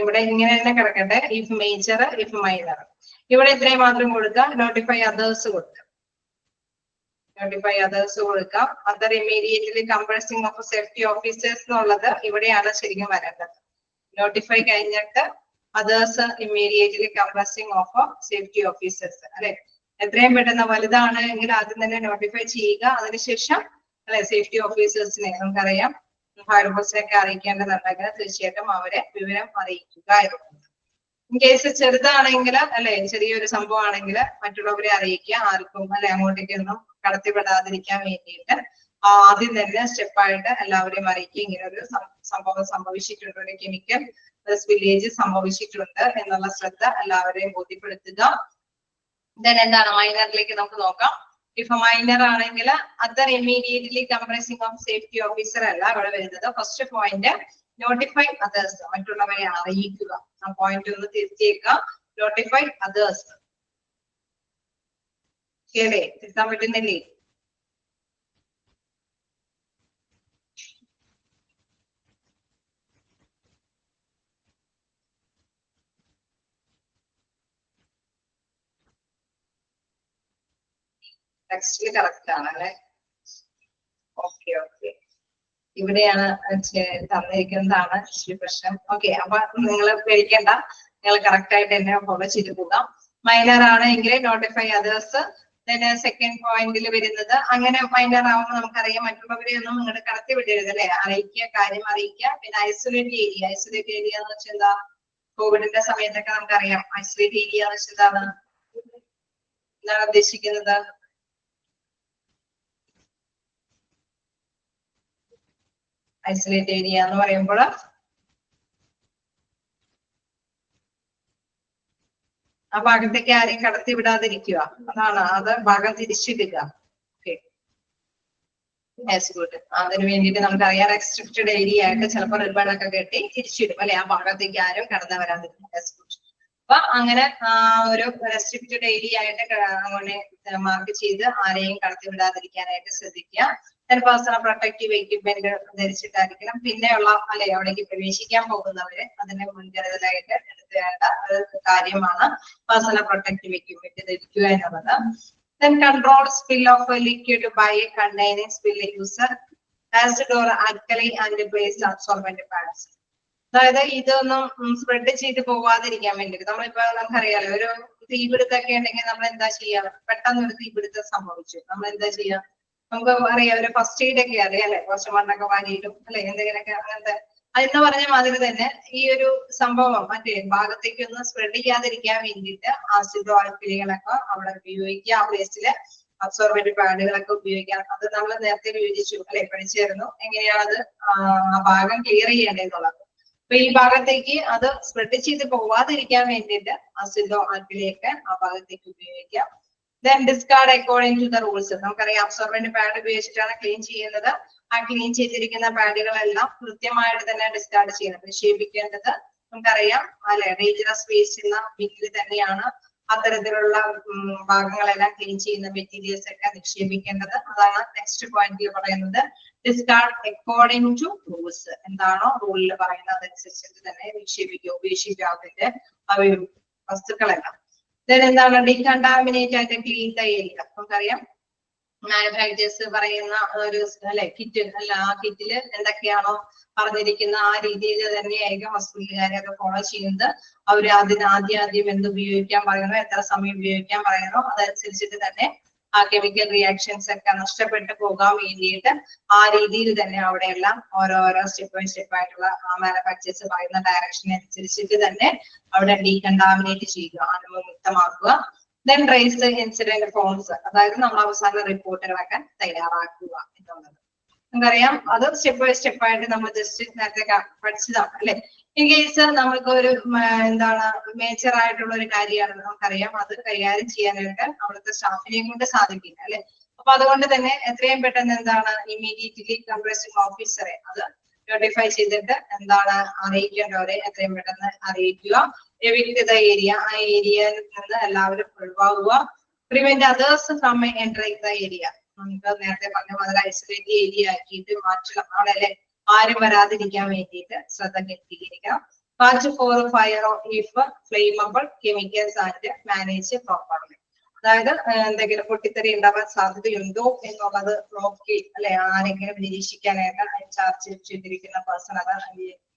ഇവിടെ ഇങ്ങനെ തന്നെ കിടക്കട്ടെ. If major, if minor. ഇവിടെ ഇത്രയും മാത്രം കൊടുക്കാം. നോട്ടിഫൈ അതേഴ്സ് കൊടുക്കാം. നോട്ടിഫൈ അതേഴ്സ് കൊടുക്കാം. Other immediately comprising of safety officers എന്നുള്ളത് ഇവിടെയാണ് ശരിക്കും വരേണ്ടത്. നോട്ടിഫൈ കഴിഞ്ഞിട്ട് others immediately comprising of safety officers അല്ലെ. എത്രയും പെട്ടെന്ന് വലുതാണ് എങ്കിൽ ആദ്യം തന്നെ നോട്ടിഫൈ ചെയ്യുക. അതിനുശേഷം അല്ലെ സേഫ്റ്റി ഓഫീസേഴ്സിനെ നമുക്കറിയാം ഫയർഫോഴ്സിനൊക്കെ അറിയിക്കേണ്ടതുണ്ടെങ്കിൽ തീർച്ചയായിട്ടും അവരെ വിവരം അറിയിക്കുക എന്നുള്ളത്. ഇൻ കേസ് ചെറുതാണെങ്കിൽ അല്ലെ ചെറിയൊരു സംഭവമാണെങ്കിൽ മറ്റുള്ളവരെ അറിയിക്കുക. ആർക്കും അല്ലെ അങ്ങോട്ടേക്കൊന്നും കടത്തിപ്പെടാതിരിക്കാൻ വേണ്ടിയിട്ട് ആദ്യം തന്നെ സ്റ്റെപ്പായിട്ട് എല്ലാവരെയും അറിയിക്കുക. ഇങ്ങനെ ഒരു സംഭവം സംഭവിച്ചിട്ടുണ്ട്, ഒരു കെമിക്കൽ സ്പില്ലേജ് സംഭവിച്ചിട്ടുണ്ട് എന്നുള്ള ശ്രദ്ധ എല്ലാവരെയും ബോധ്യപ്പെടുത്തുക. ദെൻ എന്താണ് മൈനറിലേക്ക് നമുക്ക് നോക്കാം. ഇഫ് മൈനർ ആണെങ്കിൽ other immediately comprising of safety officer അല്ല ഇവിടെ വരുന്നത്. ഫസ്റ്റ് പോയിന്റ് നോട്ടിഫൈ അതേഴ്സ്, മറ്റുള്ളവരെ അറിയിക്കുക. ആ പോയിന്റ് ഒന്ന് തിരുത്തിയേക്കുക. Notify others. കേളേ തിരുത്താൻ പറ്റുന്നില്ലേ? ടെക്സ്റ്റിൽ കറക്റ്റ് ആണല്ലേ? ഓക്കെ. ഇവിടെയാണ് തന്നിരിക്കുന്നതാണ് ഇച്ചിരി പ്രശ്നം. ഓക്കെ, അപ്പൊ നിങ്ങൾ പേടിക്കേണ്ട, നിങ്ങൾ കറക്റ്റ് ആയിട്ട് തന്നെ ഫോളോ ചെയ്ത് പോകാം. മൈനർ ആണ് എങ്കിൽ നോട്ടിഫൈ അതേഴ്സ്. സെക്കൻഡ് പോയിന്റിൽ വരുന്നത് അങ്ങനെ മൈനർ ആവുമ്പോൾ നമുക്കറിയാം മറ്റുള്ളവരെ ഒന്നും നിങ്ങളുടെ കടത്തി വിടരുത് അല്ലെ, അറിയിക്കുക, കാര്യം അറിയിക്കുക. പിന്നെ ഐസൊലേറ്റ് ഏരിയ എന്ന് വെച്ചാൽ എന്താ, കോവിഡിന്റെ സമയത്തൊക്കെ നമുക്കറിയാം ഐസൊലേറ്റ് ഏരിയ എന്ന് വെച്ചാൽ എന്താണ് ഉദ്ദേശിക്കുന്നത്. ഐസൊലേറ്റ് ഏരിയ എന്ന് പറയുമ്പോൾ ആ ഭാഗത്തേക്ക് ആരെയും കടത്തി വിടാതിരിക്കുക, അതാണ്. അത് ഭാഗം തിരിച്ചിടുക. Okay, good. അതിന് വേണ്ടിയിട്ട് നമുക്കറിയാം റെസ്ട്രിക്റ്റഡ് ഏരിയ ആയിട്ട് ചിലപ്പോൾ റിബൺ ഒക്കെ കെട്ടി തിരിച്ചിടും അല്ലെ, ആ ഭാഗത്തേക്ക് ആരും കടന്നു വരാതിരിക്കും. അപ്പൊ അങ്ങനെ ഒരു റെസ്ട്രിക്റ്റഡ് ഏരിയ ആയിട്ട് അങ്ങനെ മാർക്ക് ചെയ്ത് ആരെയും കടത്തി വിടാതിരിക്കാനായിട്ട് ശ്രദ്ധിക്കുക. പേഴ്സണൽ പ്രൊട്ടക്റ്റീവ് എക്യുപ്മെന്റ് ധരിച്ചിട്ടായിരിക്കണം. പിന്നെയുള്ള അല്ലെ അവിടേക്ക് പ്രവേശിക്കാൻ പോകുന്നവര് അതിനെ മുൻകരുതലായിട്ട് എടുക്കേണ്ട ഒരു കാര്യമാണ് പേഴ്സണൽ പ്രൊട്ടക്റ്റീവ് എക്യുപ്മെന്റ് ധരിക്കുക എന്നുള്ളത്. Then control spill of a liquid by containing spill user acid or alkali and base absorbent pads. അതായത് ഇതൊന്നും സ്പ്രെഡ് ചെയ്ത് പോവാതിരിക്കാൻ വേണ്ടിട്ട് നമ്മളിപ്പോ നമുക്കറിയാലോ ഒരു തീപിടുത്തൊക്കെ ഉണ്ടെങ്കിൽ നമ്മൾ എന്താ ചെയ്യാ, പെട്ടെന്ന് ഒരു തീപിടുത്തം സംഭവിച്ചു, നമ്മൾ എന്താ ചെയ്യാ, നമുക്ക് അറിയാം ഒരു ഫസ്റ്റ് എയ്ഡ് ഒക്കെ അറിയാം അല്ലെ, കുറച്ച് മണ്ണൊക്കെ വാരിയിട്ടും അല്ലെ എന്തെങ്കിലുമൊക്കെ അങ്ങനത്തെ. അതെന്ന് പറഞ്ഞ മാതിരി തന്നെ ഈ ഒരു സംഭവം മറ്റേ ഭാഗത്തേക്ക് ഒന്ന് സ്പ്രെഡ് ചെയ്യാതിരിക്കാൻ വേണ്ടിയിട്ട് ആസിഡോ ആൽക്കലികളൊക്കെ അവിടെ ഉപയോഗിക്കുക. ആ പ്ലേസില് അബ്സോർബന്റ് പാഡുകളൊക്കെ ഉപയോഗിക്കാം. അത് നമ്മൾ നേരത്തെ വിവരിച്ചു അല്ലെ, പഠിച്ചിരുന്നു എങ്ങനെയാണത് ആ ഭാഗം ക്ലിയർ ചെയ്യേണ്ടതെന്നുള്ളത്. അപ്പൊ ഈ ഭാഗത്തേക്ക് അത് സ്പ്രെഡ് ചെയ്ത് പോവാതിരിക്കാൻ വേണ്ടിയിട്ട് ആസിഡോ ആൽക്കലിയൊക്കെ ആ ഭാഗത്തേക്ക് ഉപയോഗിക്കാം. Then discard according to the rules. നമുക്കറിയാം അബ്സോർബന്റ് പാഡ് ഉപയോഗിച്ചിട്ടാണ് ക്ലീൻ ചെയ്യുന്നത്. ആ ക്ലീൻ ചെയ്തിരിക്കുന്ന പാഡുകളെല്ലാം കൃത്യമായിട്ട് തന്നെ ഡിസ്കാർഡ് ചെയ്യണം. നിക്ഷേപിക്കേണ്ടത് നമുക്കറിയാം അല്ലെ, ഡേഞ്ചറസ് വേസ്റ്റ് എന്ന ബിന്നിൽ തന്നെയാണ് അത്തരത്തിലുള്ള ഭാഗങ്ങളെല്ലാം ക്ലീൻ ചെയ്യുന്ന മെറ്റീരിയൽസ് ഒക്കെ നിക്ഷേപിക്കേണ്ടത്. അതാണ് നെക്സ്റ്റ് പോയിന്റിൽ പറയുന്നത്. Discard according to rules. എന്താണോ റൂളിൽ പറയുന്നത് അതനുസരിച്ചിട്ട് തന്നെ നിക്ഷേപിക്കുക, ഉപേക്ഷിക്കാതിന്റെ വസ്തുക്കളെല്ലാം. എന്താണ് ഡീകണ്ടാമിനേറ്റ് ആയിട്ട് ക്ലീൻ ദ ഏരിയ. നമുക്കറിയാം മാനുഫാക്ചേഴ്സ് പറയുന്ന ഒരു അല്ലെ കിറ്റ് അല്ല, ആ കിറ്റില് എന്തൊക്കെയാണോ പറഞ്ഞിരിക്കുന്ന ആ രീതിയിൽ തന്നെയായിരിക്കും ഹോസ്പിറ്റലുകാരൊക്കെ ഫോളോ ചെയ്യുന്നത്. അവര് ആദ്യം എന്ത് ഉപയോഗിക്കാൻ പറയുന്നു, എത്ര സമയം ഉപയോഗിക്കാൻ പറയുന്നു, അതനുസരിച്ചിട്ട് തന്നെ ആ കെമിക്കൽ റിയാക്ഷൻസ് ഒക്കെ നഷ്ടപ്പെട്ടു പോകാൻ വേണ്ടിയിട്ട് ആ രീതിയിൽ തന്നെ അവിടെയെല്ലാം ഓരോരോ സ്റ്റെപ്പ് ബൈ സ്റ്റെപ്പ് ആയിട്ടുള്ള ആ മാനുഫാക്ചേഴ്സ് പറയുന്ന ഡയറക്ഷൻ അനുസരിച്ചിട്ട് തന്നെ അവിടെ ഡീകണ്ടാമിനേറ്റ് ചെയ്യുക, അണുമുക്തമാക്കുക. Then raise the incident forms. അതായത് നമ്മൾ അവസാന റിപ്പോർട്ടുകളൊക്കെ തയ്യാറാക്കുക എന്നുള്ളത് നമുക്കറിയാം. അത് സ്റ്റെപ്പ് ബൈ സ്റ്റെപ്പ് ആയിട്ട് നമ്മൾ ജസ്റ്റ് നേരത്തെ പഠിച്ചതാണ് അല്ലെ. ഇൻ കേസ് നമ്മൾക്ക് ഒരു എന്താണ് മേജർ ആയിട്ടുള്ള ഒരു കാര്യമാണ് നമുക്കറിയാം, അത് കൈകാര്യം ചെയ്യാനായിട്ട് അവിടുത്തെ സ്റ്റാഫിനെയും കൊണ്ട് സാധിക്കില്ല അല്ലെ. അപ്പൊ അതുകൊണ്ട് തന്നെ എത്രയും പെട്ടെന്ന് എന്താണ് ഇമ്മീഡിയറ്റ്ലി കംപ്രസിംഗ് ഓഫീസറെ അത് നോട്ടിഫൈ ചെയ്തിട്ട് എന്താണ് അറിയിക്കേണ്ടവരെ എത്രയും പെട്ടെന്ന് അറിയിക്കുക. എവിക്ട് ഏരിയ, ആ ഏരിയയിൽ നിന്ന് എല്ലാവരും ഒഴിവാകുക. Prevent others from entering the area. നമുക്ക് നേരത്തെ പറഞ്ഞ മാതിരി ഐസൊലേറ്റ് ഏരിയ ആക്കിയിട്ട് മാറ്റണം ആണല്ലേ, ആരും വരാതിരിക്കാൻ വേണ്ടിയിട്ട് ശ്രദ്ധ കേന്ദ്രീകരിക്കണം. Watch four fire if flammable chemicals and manage properly. അതായത് എന്തെങ്കിലും പൊട്ടിത്തെറി ഉണ്ടാവാൻ സാധ്യതയുണ്ടോ എന്നുള്ളത് നോക്കി അല്ലെ, ആരെങ്കിലും നിരീക്ഷിക്കാനായിട്ട് ചാർജ് ചെയ്തിരിക്കുന്ന പേഴ്സൺ അത്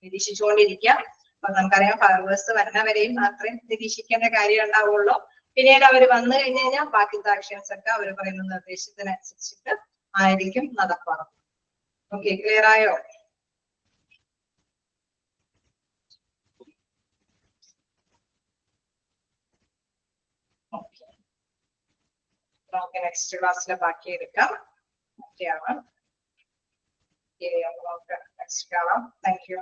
നിരീക്ഷിച്ചുകൊണ്ടിരിക്കുക. അപ്പൊ നമുക്കറിയാം ഫയർവേഴ്സ് വരുന്നവരെയും മാത്രമേ നിരീക്ഷിക്കേണ്ട കാര്യം ഉണ്ടാവുള്ളൂ. പിന്നീട് അവർ വന്നു കഴിഞ്ഞു കഴിഞ്ഞാൽ ബാക്കിത്തെ ആക്ഷൻസ് ഒക്കെ അവർ പറയുന്ന നിർദ്ദേശത്തിനനുസരിച്ചിട്ട് ആയിരിക്കും നടപ്പാണ്. ഓക്കെ, ക്ലിയർ ആയോ? നമുക്ക് നെക്സ്റ്റ് ക്ലാസ്സിലെ ബാക്കി എടുക്കാം. ഓക്കെയാണ്, നമുക്ക് നെക്സ്റ്റ് കാണാം. Thank you.